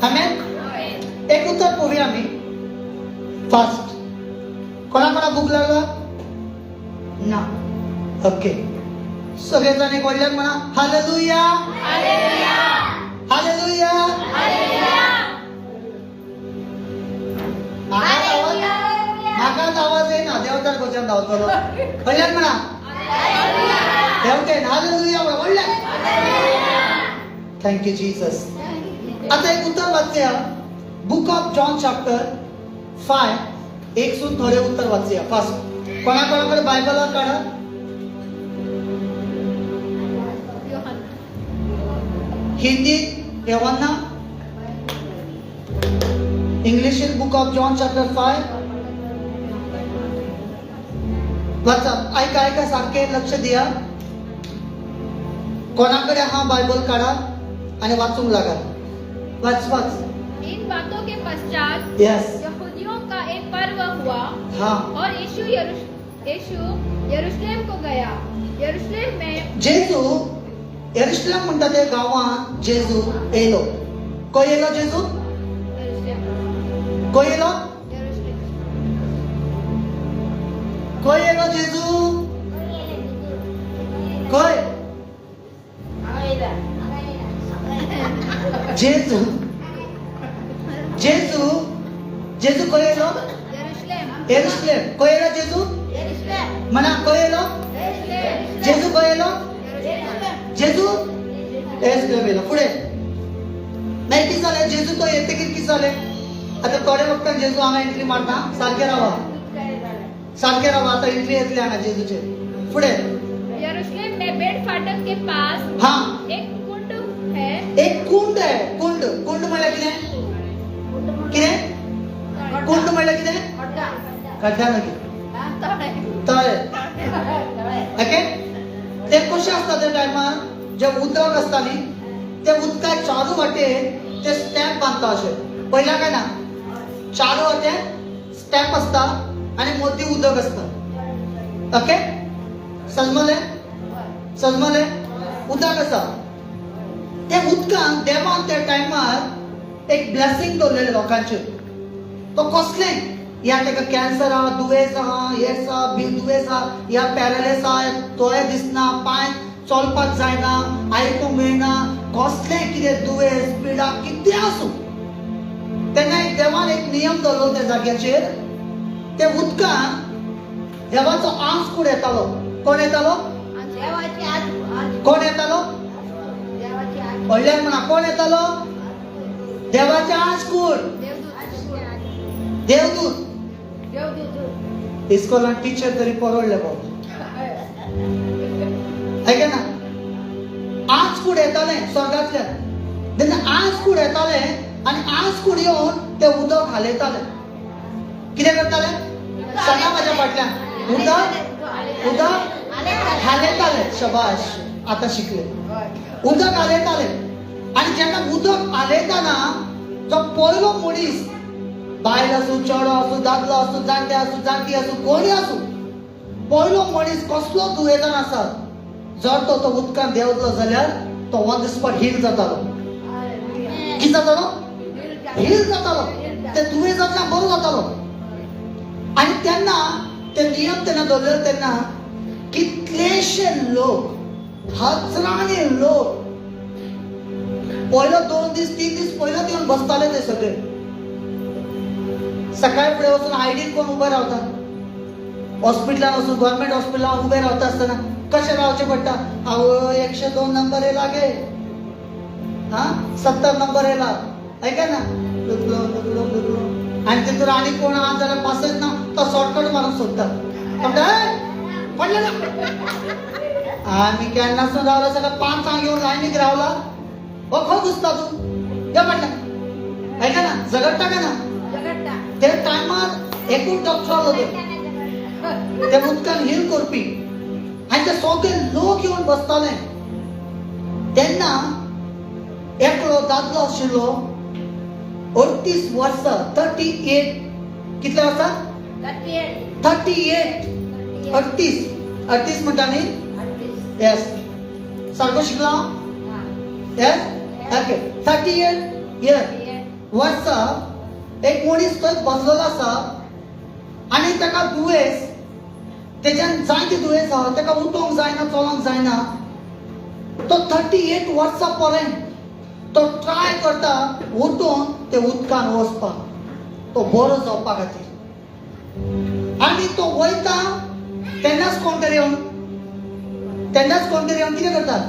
S2: आमेन एक उत्तर पळोवया आमी फास्ट कोणा भूक लागला ना ओके सगळे जण एक व्हडल्यान म्हणा हालेलुया हालेलुया म्हाका वयल्यान धांवतलो वयल्यान म्हणा देवतेन हालेलुया वयल्यान थँक यू जीसस आता एक उतर वाचूया बुक ऑफ जॉन चॅप्टर 5 एक सून थोडे उत्तर वाचूया फास्ट कोणाकोणाकडे बायबल काढा हिंदीत यवन्ना इंग्लिशीत बुक ऑफ जॉन चॅप्टर 5 वाचा ऐका ऐका सारखे लक्ष द्या कोणाकडे हा बायबल काढा आणि वाचून लागा वाच वाच
S4: इन बातों के पश्चात
S2: यस
S4: यहूदियों का एक पर्व हुआ
S2: हाँ
S4: और यीशु यरूशलेम को गया। यरूशलेम में
S2: जेजू यरूशलेम म्हणटा ते गावात जेजू येलो कोण येलो जेजू
S4: यरूशलेम
S2: कोण येलो
S4: यरूशलेम
S2: कोण येलो जेजू कोण जेजू जेजू जेजू कोण येलो
S4: यरूशलेम
S2: यरूशलेम कोण येलो जेजू
S4: यरूशलेम
S2: म्हणा कोण येलो
S4: यरूशलेम
S2: जेजू कोण येलो
S4: यरूशलेम
S2: जेजू यरूशलेम येलो पुढे नाही किती झाले जेजू तो येते किती झाले आता थोड्या वक्तान जेजू हांगा एंट्री मारता सारखे राहा आता एंट्री येतली हांगा जेजूचे पुढे
S4: यरूशलेम में बेट फाटक के पास
S2: हाँ
S4: एक कुंड है।
S2: एक कुंड आहे कुंड कुंड म्हणजे किती कुंड म्हणजे किती खड्डा नाही तळे ओके ते कशें आसता त्या टायमार जे उदक आसताली ते उदकाक चारू वाटेन ते स्टॅप बांदता अशें पयला काय ना चारू वाटेन स्टॅप आसता आणि मोठी उदक आसता ओके समजले उदक आसा त्या उदकान देवान त्या टायमार एक ब्लेसिंग दवरलेले लोकांचेर तो कसले या तेका कॅन्सर आहा दुयेंस आहा हेस आहा दुयेंस आहा या पॅरालिस आहा दोळे दिसना पांय चलपाक जायना आयकूंक मेळना कसले कितें दुयेंस पिडा कितें आसूं तेन्ना एक देवान एक नियम दवरलो त्या जाग्याचेर त्या उदकान देवाचो आंस कूड येतालो कोण येतालो कोण येतालो व्हडल्यान म्हणा कोण येतालो देवाचे आंस कूड देवदूत इस्कॉलान टीचर तरी परवडले भाऊ ऐका ना आज कूड येताले स्वर्गातल्यान तेन्ना आज कूड येताले आणि आज कूड येवन ते उदक हालयताले कितें करताले सांगा माझ्या फाटल्यान उदक हालयताले शबाश आता शिकले उदक हालयताले आणि जेन्ना उदक हालयताना जो पयलो मनीस बायल आसूं चेडो आसूं दादलो आसूं जाणटे आसूं जाणटी आसूं कोणी आसूं पयलो मनीस कसलो दुयेंतान आसा जर तो उदकान देंवतलो जाल्यार तो ऑन द स्पॉट हील जातालो कितें जातालो हील जातालो ते दुयेंसांतल्यान बरो जातालो आणि तेन्ना ते नियम तेन्ना दवरलेले तेन्ना कितलेशे लोक हजारांनी लोक पयलो 2 दीस 3 दीस पयलो येवन बसताले ते सगळे सकाळी फुडें वचून आयडीन कोण उबे रावता हॉस्पिटलान वचून गव्हर्नमेंट हॉस्पिटलान उबे रावता आसतना कशें रावचें पडटा आवय 102 नंबर येला गे हा 70 नंबर येला ऐका ना आणि तितून आनी कोण आहा जाल्यार पासच ना तो शॉर्टकट मारून सोदता पडले ना आमी केन्नासून रावला सगळं 5 घेवन लायनीक रावला हो खंय घुसता तूं या पडला ऐका ना झगडटा काय ना ते टायमार एकूच डॉक्टर आलो ते उदकान हील करपी आणि ते सगळे लोक येवन बसताले तेन्ना एकलो दादलो आशिल्लो 38 वर्सां 38 कितले वर्सां 38 38 म्हणटा न्ही येस सारको शिकला येस ओके 38 इयर वर्सां एक मनीस थंय बसलेलो आसा आणि ताका दुयेंस तेच्यान जायती दुयेंस आहा ताका उठोंक जायना चलोंक जायना तो 38 वर्सां पर्यंत तो ट्राय करता उठून ते उदकान वचपाक तो बरो जावपा खातीर आणि तो वयता तेन्नाच कोणतरी येवन कितें करतात?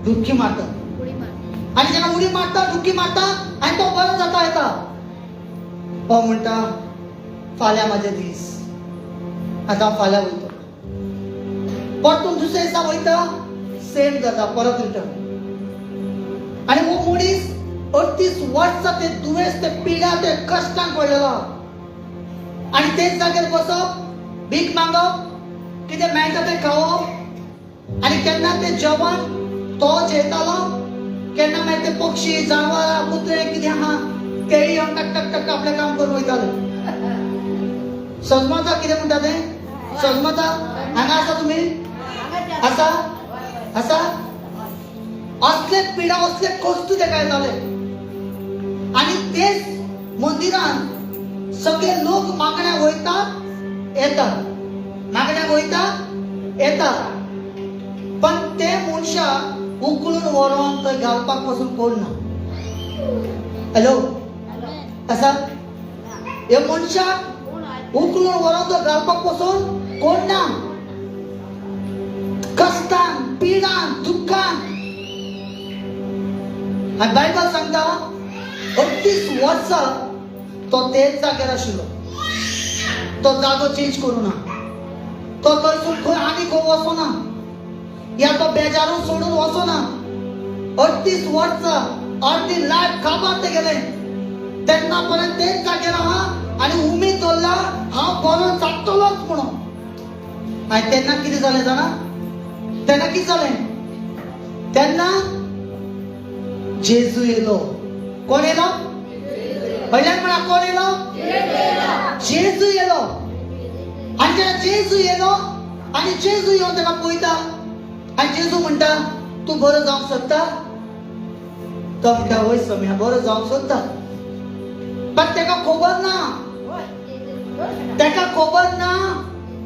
S2: डुबकी मारतात.
S4: उडी मार.
S2: आणि जेन्ना उडी मारता, डुबकी मारता आणि तो बरो जाता येता, हो म्हणटा फाल्यां म्हाजे दीस, आतां हांव फाल्यां वयता. परतून दुसऱ्या दिसा वयता, सेम जाता, परत रिटर्न. आणि हो मनीस 38 वर्सां ते दुयेंस, ते पिडा, ते कश्टान पडलेलो. आणि तेच जाग्यार बसप, भीक मागप, कितें मेळटा तें खावप. आणि केन्ना ते जेवण तो जेयतालो, केन्ना मागीर ते पक्षी, जानवरां, कुत्रे कितें आहा तेय येवन टक टक टक आपलें काम करून वयताले. सजमता कितें म्हणटा तें? सजमता हांगा आसा तुमी? आसा? असले पिडा, असले कश्ट तेका येताले. आणि तेच मंदिरान सगळे लोक मागण्याक वयतात, येतात, मागण्याक वयतात, येतात. पण ते मनशाक उखलून व्हरोन थंय घालपाक पासून कोण ना. हॅलो, आसा? हे मनशाक उखलून व्हरोन थंय घालपाक पासून कोण ना. कश्टान, पिडान, दुख्खान. आणि बायबल सांगता 38 वर्सां तो तेच जाग्यार आशिल्लो. तो जागो चेंज करूना. तो थंयसून खंय आनी खंय वचोना, या तो बेजारून सोडून वचोना. 38 वर्सां अर्दी लायफ काबार ते गेले. तेन्ना पर्यंत तेच जाग्यार आहा आणि उमेद दवरला हांव बरो जातलोच म्हणून. आणि तेन्ना कितें जालें जाणा? तेन्ना कितें जालें? तेन्ना जेजू येलो. कोण येलो? पहिल्यान म्हणा, कोण येलो? जेजू येलो. आणि जेन्ना जेजू येलो आणि जेजू येवन तेका पळयता आणि जेजू म्हणटा तूं बरो जावंक सोदता? तो म्हणटा वय सम्या, बरो जावंक सोदता. पण तेका खबर ना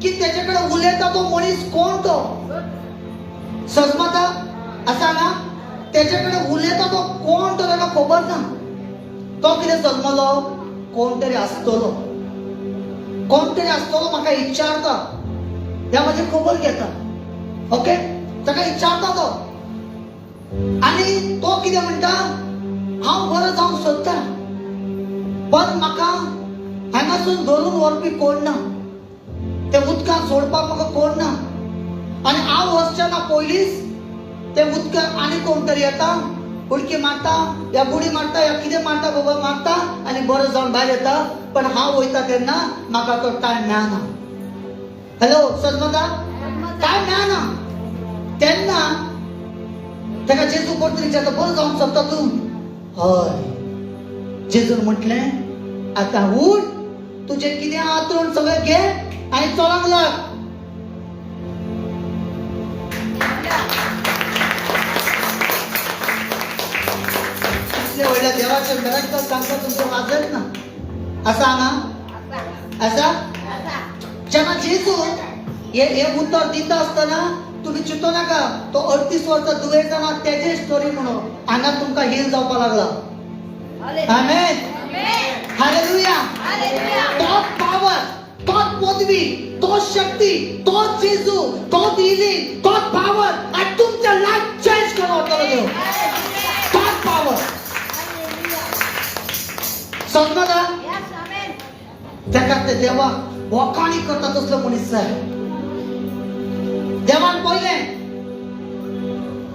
S2: की तेजे कडेन उलयता तो मनीस कोण. तो सजमता आसा ना? तेजे कडेन उलयता तो कोण तो तेका खबर ना. तो कितें सजमलो? कोण तरी आसतलो, म्हाका विचारता, ह्या म्हाजी खबर घेता. ओके, ताका विचारता तो. आणि तो कितें म्हणटा? हांव बरो जावंक सोदता, पण म्हाका हांगासून धरून व्हरपी कोण ना. ते उदकांत सोडपाक म्हाका कोण ना. आणि हांव वचचें ना पयलींच ते उदकांत आनी कोण तरी येता, उडकी मारता, या बुडी मारता, या कितें मारता बाबा मारता आणि बरो जावन भायर येता. पण हांव वयता तेन्ना म्हाका तो टायम मेळना. हॅलो सजमता, टायम मेळना. तेन्ना तेका जेजू परतून विचारता, बरो जावंक सोदता तूं? हय. जेजून म्हटलें आतां उठ, तुजें कितें आतरून सगळें घे आनी चलोंक लाग. इतले व्हडल्या देवाचे मिराकल सांगता तुमचें वाजत ना. आसा हांगा? आसा? जेन्ना जेजू हे उतर दिता आसतना तुम्ही चिंतो नाका तो 38 वर्सां दुयेंत जावन तेजे स्टोरी म्हणून हांगा तुमकां हील जावपाक लागला. आमेन, हालेलुया. तोच पावर, तोच पदवी, तोच शक्ती, तोच जेजू, तोच हिलिंग, तोच पावर आणि तुमचं लाईफ चेंज करून वतलो देव. तोच पावर. समजता? तेका ते देवा वखाणी करता तसलो मनीस जाय. देवान पळयलें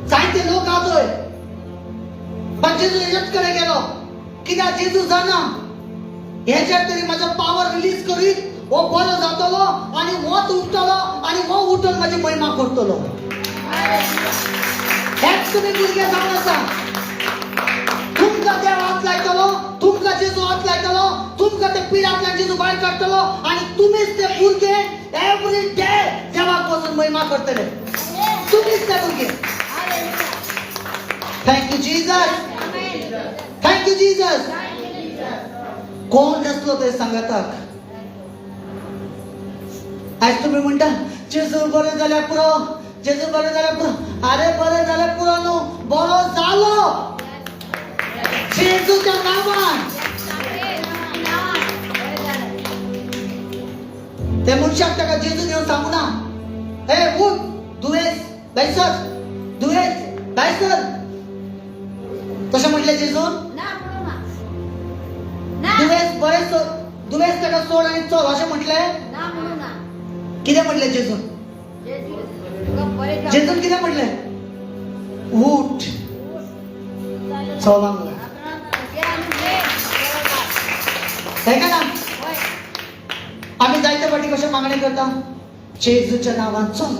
S2: जायते लोक आसोय, पण जेजू हेजेच कडेन गेलो. कित्याक जेजू जाणा हेचेर तरी म्हाजो पावर रिलीज करीत हो बरो जातलो आणि होच उठतलो आणि हो उठून म्हाजी महिमा करतलो. हेच तुमी भुरगे जावन आसा. तुमकां देव हात लायतलो, तुमकां जेजू हात लायतलो, तुमकां ते पिडांतल्यान जेजू भायर काडटलो आणि तुमीच ते भुरगे एवरी डे देवाक वचून महिमा करतले. तुमीच ते भुरगे. Thank you Jesus, thank you Jesus. कोण नसलो ते सांगतात. आज तुम्ही म्हणता जेजू बरें जाल्यार पुरो, जेजू बरें जाल्यार पुरो. अरे बरें जाल्यार पुरो न्हू, बरो जालो जेजूच्या नांवान. ते मनशाक ताका जेजून येवन सांगू ना, हे उठ, दुयेंस भायर सर, दुयेंस भायर सर. तशें म्हटलें जेजून.
S4: ना म्हणू ना. ना.
S2: दुयेंस बरें सोड, दुयेंस ताका सोड आनी चल अशें म्हटलें.
S4: ना म्हणू ना.
S2: कितें म्हटलें जेजून?
S4: तुका बरें जावं.
S2: जेजून कितें म्हटलें? उठ, चल लागला. हे का ना? आम्ही जायते फाटी कशें मागणी करता? जेजूच्या नांवान चल,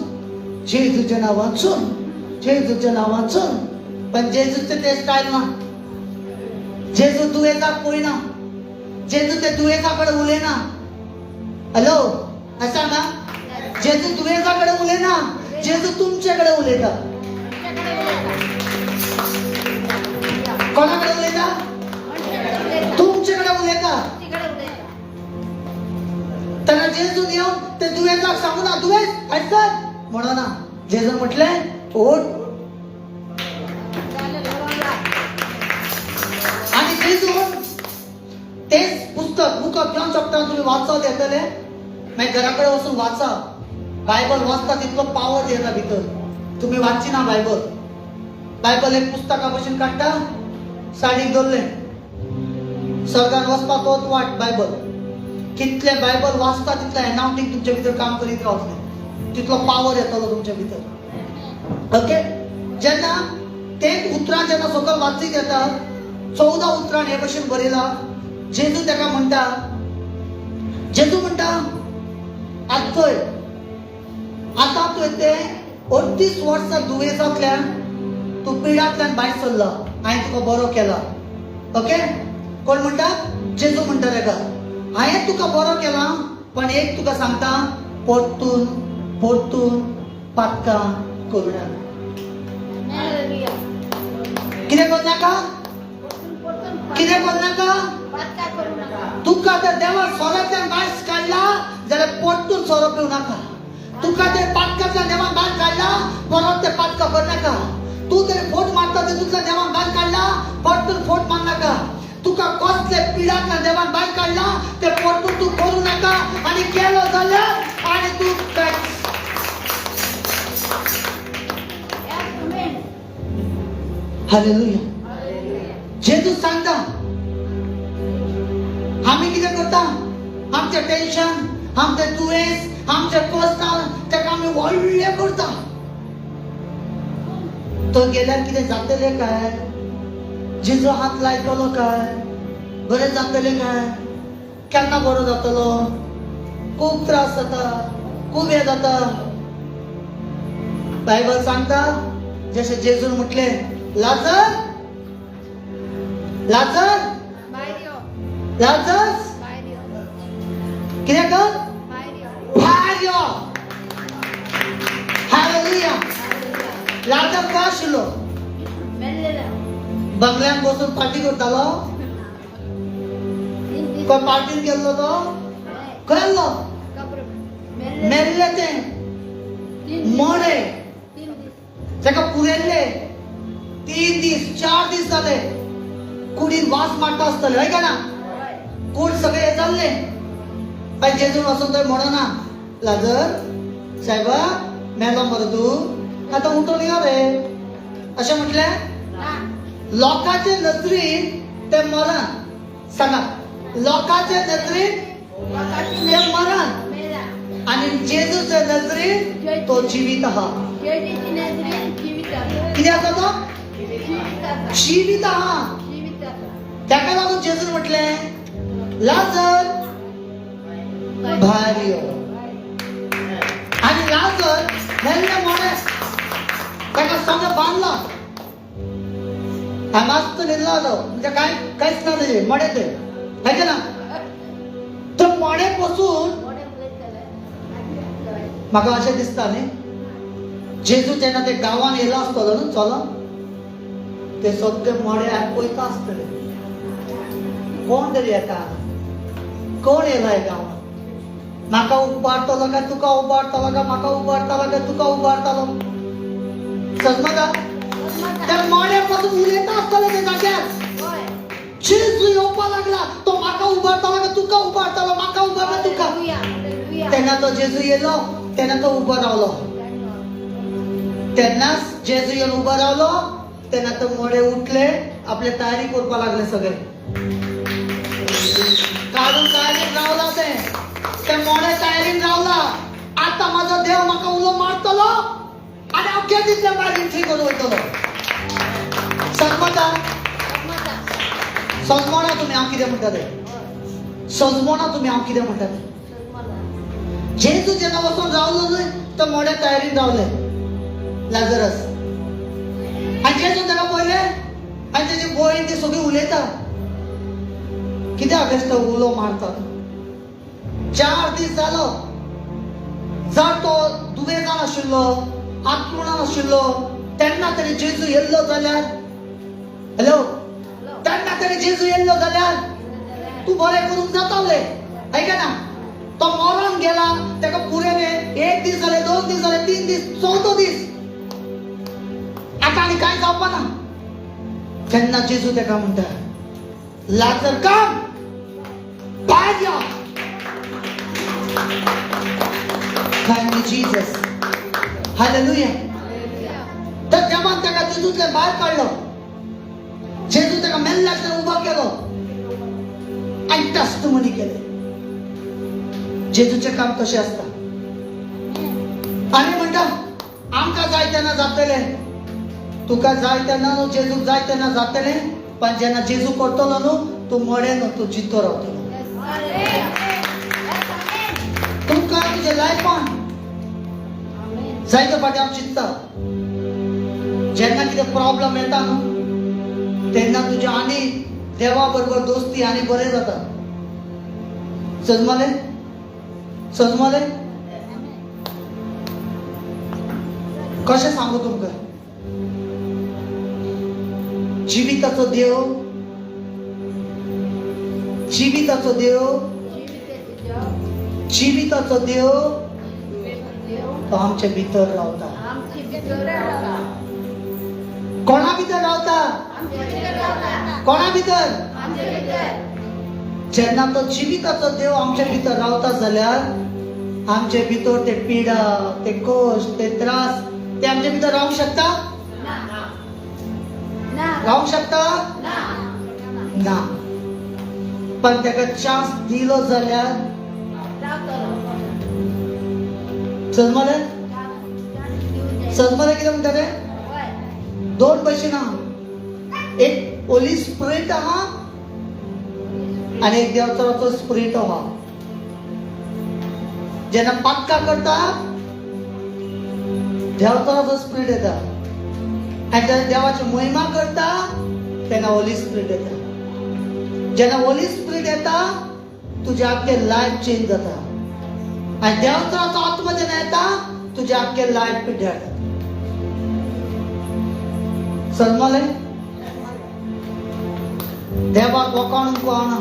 S2: जेजूच्या नांवान चल, जेजूच्या नांवान चल. पण जेजूचे ते स्टायल ना. जेजू दुयेंसाक पळयना. जेजू ते दुयेंसा कडेन उलयना. हॅलो, आसा ना? जेजू दुयेंसा कडेन उलयना. जेजू तुमचे कडेन उलयता. कोणा कडेन उलयता? तुमचे कडेन उलयता. त्यांना जेजून येऊन ते दुयेंसाक सांगू ना, दुयेंस ऐकतात म्हणा ना. जेजून म्हटलें उठ. आणि जेजून तेच पुस्तक बुक ऑफ जॉन चॅप्टर तुम्ही वाचत येतले, मागीर घराकडे वचून वाचा. बायबल वाचता तितलो पावर येता भितर. तुम्ही वाचची ना बायबल. बायबल एक पुस्तका भशेन काडटा, साडीक दवरलें, सर्गान वचपाक तोच वाट बायबल. कितले बायबल वाचता तितले एनाउंटिंग तुमच्या भितर काम करीत रावतले, तितलो पावर येतलो तुमच्या भितर. ओके. जेन्ना ते उतरां जेन्ना सकयल वाचीत येता, 14 उतरां हे भशेन बरयला. जेजू ताका म्हणटा, जेजू म्हणटा आत्तय आतां तुवें ते 38 वर्सां दुयेंसांतल्यान तूं पिडांतल्यान भायर सरला, हांवें तुका बरो केला. ओके. कोण म्हणटा? जेजू म्हणटा ताका, हांवें तुका बरो केला, पण एक तुका सांगता, परतून परतून पातकां करूं नाका. कितें करूं नाका? कितें करूं नाका? तुका जर देवान सोरांतल्यान भायर काडला जाल्यार परतून सोरो पिवं नाका. तुका जर पातकांतल्यान देवान भायर काडला, परत ते पातकां करूं नाका. तूं जर फोट मारता तितूंतल्यान देवान भायर काडला, परतून फोट मार नाका. तुका कसले पिडांतल्यान देवान भायर काडला ते परतून तूं करूं नाका. आनी केलो जाल्यार आनी तूं हालेलुया. जेजू सांगता. आमी कितें करता? आमचें टेन्शन, आमचें दुयेंस, आमचें कश्ट ताका आमी व्हडलें करता. तो गेल्यार कितें जातलें काय? जेजू हात लायतलो काय? बरें जातलें काय? केन्ना बरो जातलो? खूब त्रास जाता, खूब हें जाता. बायबल सांगता जशें जेजून म्हटलें, लाजर लाजर लाजर कितें कर? भायर यो. हालेलुया. लाजर काय आशिल्लो? बंगल्यान बसून पार्टी करतालो. कोण पार्टीन गेल्लो तो? खंय आसलो? मेल्ले ते मोडे ताका पुरयल्ले. 3 दीस 4 दीस जाले. कुडीन वास मारता आसतले, हय का ना? कूड सगळे जाल्ले. पण जेजून वचून थंय म्हणना, लाजर सायबा मेलो मरे तूं, आतां उठून यो रे, अशें म्हटलें. लोकांचे नजरेन ते मरण. सांगा, लोकांचे नजरेन ते मरण, आनी जेजूचे नजरेन तो जिवीत आहा. कितें आसा तो? जिवीत आहा. ताका लागून जेजून म्हटलें, लाजर भायर यो. आनी लाजर मेल्ले मोडे ताका सगळें बांदला. हांव मस्त न्हिदलो म्हणजे कांयच ना तेजे मोडे ते, हय ना? तो मोडे पसून म्हाका अशें दिसता न्ही, जेजू जेन्ना ते गांवांत येयलो आसतलो न्हू चलो, ते सगळे मोडे आयकता आसतले. कोण तरी येता, कोण येयला गांवांत? म्हाका उबारतलो काय तुका उबारतलो काय म्हाका उबारतलो काय तुका उबारतलो? समजता? ते मोडे पसून उलयता आसतले ते जाग्यार. जेजू येवपा लागला, तो म्हाका उबारतलो काय तुका उबारतलो? म्हाका उबारता तुका. तेन्ना तो जेजू येलो, तेन्ना तो उबो रावलो. तेन्नाच जेजू येवन उबो रावलो, तेन्ना तो मोडे उठले, आपले तयारी करपाक लागले सगळे. काढून तयारीन रावला ते मोडे तयारीन रावला. आता माझो देव म्हाका उलो मारतलो आनी हांव केदीतल्या भायर एंट्री करून वयतलो. सजमता सजमोना तुम्ही हांव कितें म्हणटा ते, सजमोना तुम्ही हांव कितें म्हणटा ते. जेजू जेन्ना वचून रावलो न्हय, तो मोड्या तयारीन रावले लाजरस. आनी जेजू ताका पळयलें आनी तेजी भयण ती सगळी उलयता, कित्याक तो उलो मारता. 4 दीस जालो, जर तो दुयेंसान आशिल्लो, आत्मणान आशिल्लो, तेन्ना तरी जेजू येयल्लो जाल्यार, हॅलो, तेन्ना तरी जेजू येयल्लो जाल्यार तूं बरें करूंक जातालें. ऐका ना, तो मरून गेला, ताका पुरेने 1 दीस जाले, 2 दीस जाले, 3 दीस, 14 दीस, आता आनी कांय जावपा ना. तेन्ना जेजू ताका म्हणटा, लाजर कम, भायर यो. Thank you, Jesus. Hallelujah. तर जेव्हा ताका जेजूतले भायर काडलो, जेजू ताका मेल्ल्यातल्यान उबो केलो आनी टेस्टमनी केले. जेजूचे काम तशें आसता. आनी म्हणटा आमकां जाय तेन्ना जातलें, तुका जाय तेन्ना न्हू, जेजूक जाय तेन्ना जातलें, पण जेन्ना जेजू करतलो न्हू, तूं मडे न्हू, तूं जितो रावतलो. तुमकां तुज्या लायफान जायते फाटी हांव चिंतता, जेन्ना कितें प्रॉब्लम येता न्हू, तेन्ना तुज्या आनी देवा बरोबर दोस्ती आनी बरें जाता. सजमले सजमले कशें सांगू तुमकां. जिविताचो देव, जिविताचो देव, जिविताचो देव तो आमच्या भितर रावता. कोणा भितर रावता? कोणा भितर? जेन्ना तो जिविताचो देव आमच्या भितर रावता जाल्यार आमच्या भितर ते पिडा, ते कश्ट, ते त्रास, ते आमच्या भितर रावंक शकता? रावंक शकता ना. पण ताका चान्स दिलो जाल्यार सजमले सजमले कितें म्हणटा ते, 2 भशेन आहा. एक होली स्पिरीट आहा आनी एक देवचाचो स्पिरीट आहा. जेन्ना पातका करता देवचाचो स्पिरीट येता, आनी जेन्ना देवाची महिमा करता तेन्ना होली स्पिरीट येता. जेन्ना होली स्पिरीट येता तुजें आख्खें लायफ चेंज जाता, आनी देवचाचो आत्मा जेन्ना येता तुजें आख्खें लायफ पिड्ड्यारता. सजमले देवाक वखाणूंक कळना,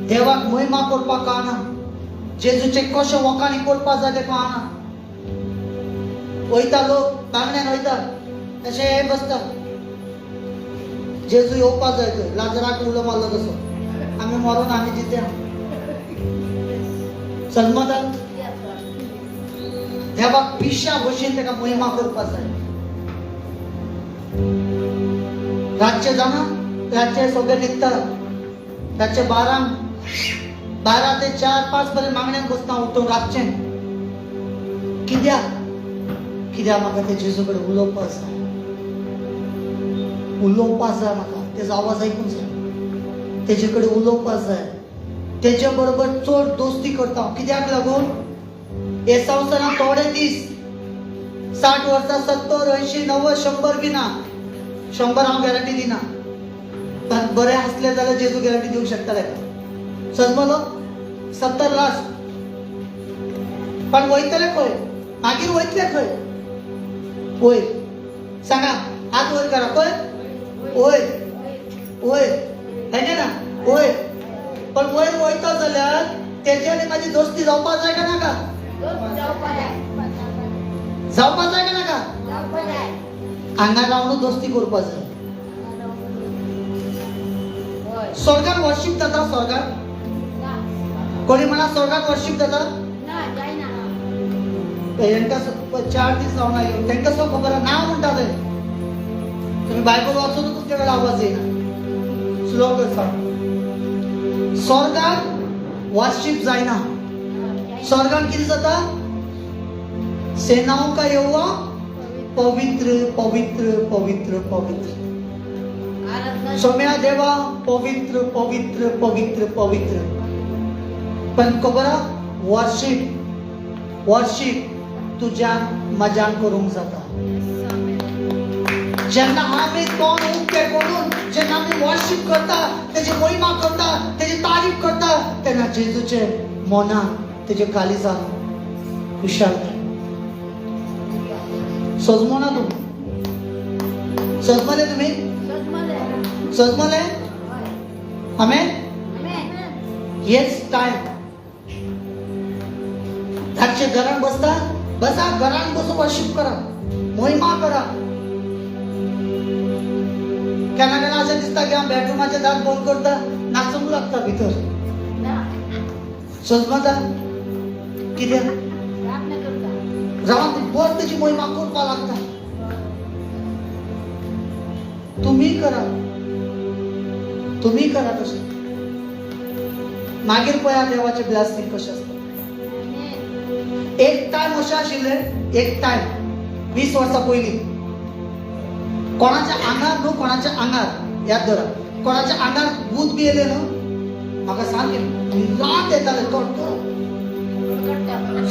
S2: देवाक महिमा करपाक कळना, जेजूचे कशें वखाणी करपाक जाय तें कळना. वयता लोक बांगड्यान वयता, तशें बसता, जेजू येवपाक जाय थंय, लाजराक उलो मारलो तसो, आमी मरून आमी जिते. सजमता देवाक पिश्या भशेन ताका महिमा करपाक जाय. रातचे जाणा, रातचे सगळे न्हिदता, रातचे 12 ते 4-5 पर्यंत मागण्यान बसता उठून रातचे. कित्याक? कित्याक म्हाका ते जेजू कडेन उलोवपाक जाय, उलोवपाक जाय म्हाका, तेजो आवाज आयकूंक जाय, तेजे कडेन उलोवपाक जाय, तेजे बरोबर चड दोस्ती करता. कित्याक लागून हे संवसारांत थोडे दीस 60 वर्सां, 70, 80, 90, 100 बी ना. 100 हांव गॅरंटी दिना, पण बरें आसले जाल्यार जेजू गॅरंटी दिवंक शकता ताका. सजमलो 70 लास्ट. पण वयतले खंय? मागीर वयतले खंय? वयर सांगा, हात वयर करा. खंय? वयर वयर, है ना? वयर. पण वयर वयता जाल्यार तेजे आनी म्हाजी दोस्ती जावपाक जाय का नाका? जावपाक जाय का नाका? हांगा रावून दोस्ती करपाक जाय. स्वर्गात वर्शीप जाता? स्वर्गात कोणी म्हणा स्वर्गात वर्शीप जाता? चार दीस जावन आयलो तांकां सो खबर आहा नांव म्हणटा थंय तुम्ही बायबल वाचून तुमच्या कडेन आवाज येना स्लो करता स्वर्गात वर्शिप जायना स्वर्गान कितें जाता सेनाओं का यहोवा पवित्र पवित्र पवित्र पवित्र सोम्या देवा पवित्र पवित्र पवित्र पवित्र पण खबर वर्शिप वर्शिप तुज्यान मजान करूंक जाता जेन्ना आमी तोंड उक्तें करून जेन्ना आमी वर्शिप करता तेजी महिमा करता तेजी तारीफ करता तेन्ना जेजूचे मनान तेजे काळजान खुशाल सजमोना तुम्ही सजमले तुम्ही सजमले आमेन हेच टाइम धाकचे घरान बसता बसा घरान बसून वर्शिप करा महिमा करा केन्ना केन्ना अशें दिसता की हांव बेडरूमाचे दार बंद करता नाचूंक लागता भितर सजमता कितें रावन बर तेजी महिमा करपा लागता तुम्ही करा तशें मागीर पळया देवाचे ब्लेसिंग कशें आसता एक टाइम अशें आशिल्लें एक टाइम 20 वर्सां पयलीं कोणाच्या आंगार न्हू कोणाच्या आंगार याद धरा कोणाच्या आंगार भूत बी येले न्हू म्हाका सारकें रात येताले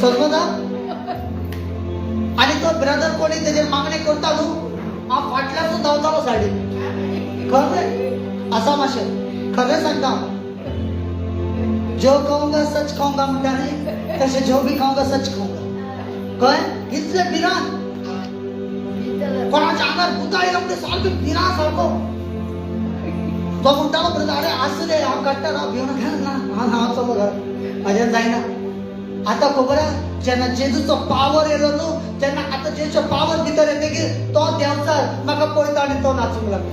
S2: समजता आणि तो ब्रदर कोणी तेजेर मागणी करता न्हू हांव फाटल्यानूच धांवतालो सायडीन खरें आसा मातशें खरें सांगता जो कहूंगा सच कहूंगा म्हणटा न्ही तशें जो भी कहूंगा सच कहूंगा कळ्ळें इतले भिरांत कोणाच्या आंगार भुतां येयला म्हणजे सारको भिरांत सारको तो म्हणटालो ब्रदर अरे आसले हांव काडटा हांव भिवून ना हांव चलो घरा म्हाज्यान जायना आतां खबर आहा जेन्ना जेजूचो पावर येयलो न्हू जेन्ना आतां जेजूचो पावर भितर येतकीर तो देंवचार म्हाका पळयता आनी तो नाचूंक लागलो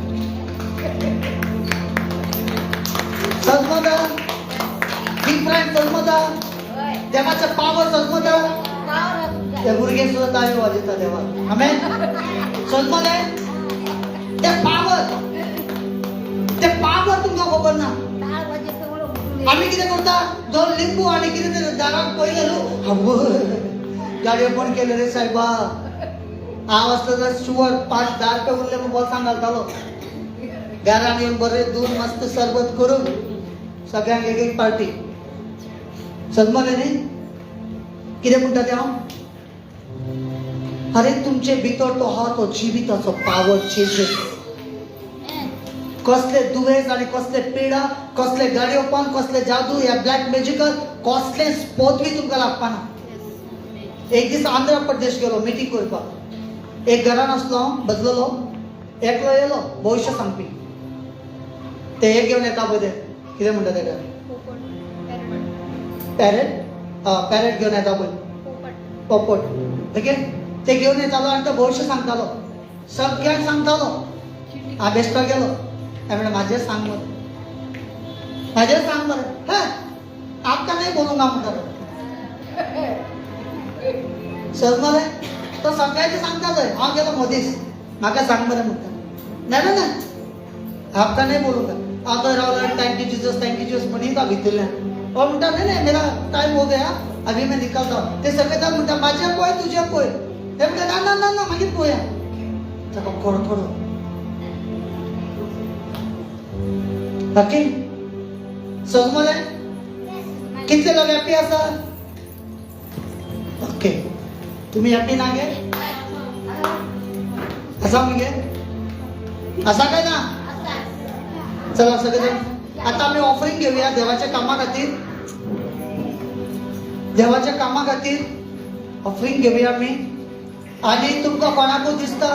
S2: सजमता डिफरंट सजमता देवाचो पावर सजमता ते भुरगे सुद्दां ताळयो वाजयता देवाक आमेन सजमले ते पावर तुमकां खबर ना आम्ही कितें करता दोन लिंबू आणि कितें तरी दाराक पयले न्हू गाडयो बंद केले रे सायबा हांव आसलो जाल्यार शुवर 5-10 रुपया उरले म्हूण बॉल्सान घालतालो घरान येवन बरें दूद मस्त सरबत करून सगळ्यांक एक एक पार्टी सजमले न्ही कितें म्हणटा ते हांव अरे तुमचे भितर तो आहा तो जिविताचो पावर चेंजीस कसले दुयेंस आणि कसले पिडा कसले गाडयोपण कसले जादू या ब्लॅक मॅजिकल कसले पोतवी तुमकां लागपाना एक दीस आंध्र प्रदेश गेलो मिटींग करपाक एक घरान आसलो बसलेलो एकलो येयलो भविष्य सांगपी ते एक घेवन येता पळय ते कितें म्हणटा तेका पॅरेट घेवन येता पळय पोपट ओके ते घेवन येतालो आनी तो भविष्य सांगतालो सगळ्यांक सांगतालो हांव बेश्टो गेलो त्यामुळे माझे सांग बरं आपका नाही बोलूंगा म्हणतात समजले तो सगळ्यांचे सांगतात हांव गेलो मदींच म्हाका सांग बरं म्हणटा ना आपका नाही बोलूंगा हांव थंय रावलो थँक्यू जीसस म्हणटा भितरल्यान हो म्हणटा नाही मेरा टाइम हो गया अभी मैं निकलता ते सगळे जाण म्हणटा माझे पळय तुझे पळय ते म्हणटा ना मागीर पळया ताका खडखडो ओके समजले कितले लोक हॅपी आसा ओके तुम्ही हॅपी ना गे आसा मगे आसा काय ना चला सगळे आता आम्ही ऑफरिंग घेऊया देवाच्या कामा खातीर ऑफरिंग घेऊया आम्ही आणि तुमका कोणाकूच दिसता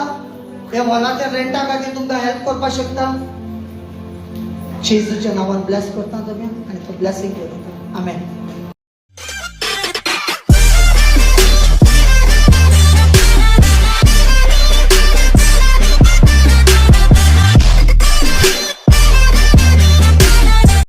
S2: हे हॉलाच्या रेंटा खातीर तुमका हेल्प करपाक शकता जेजूच्या नावान ब्लेस करता तुम्ही आणि तो ब्लेसिंग करता आमेन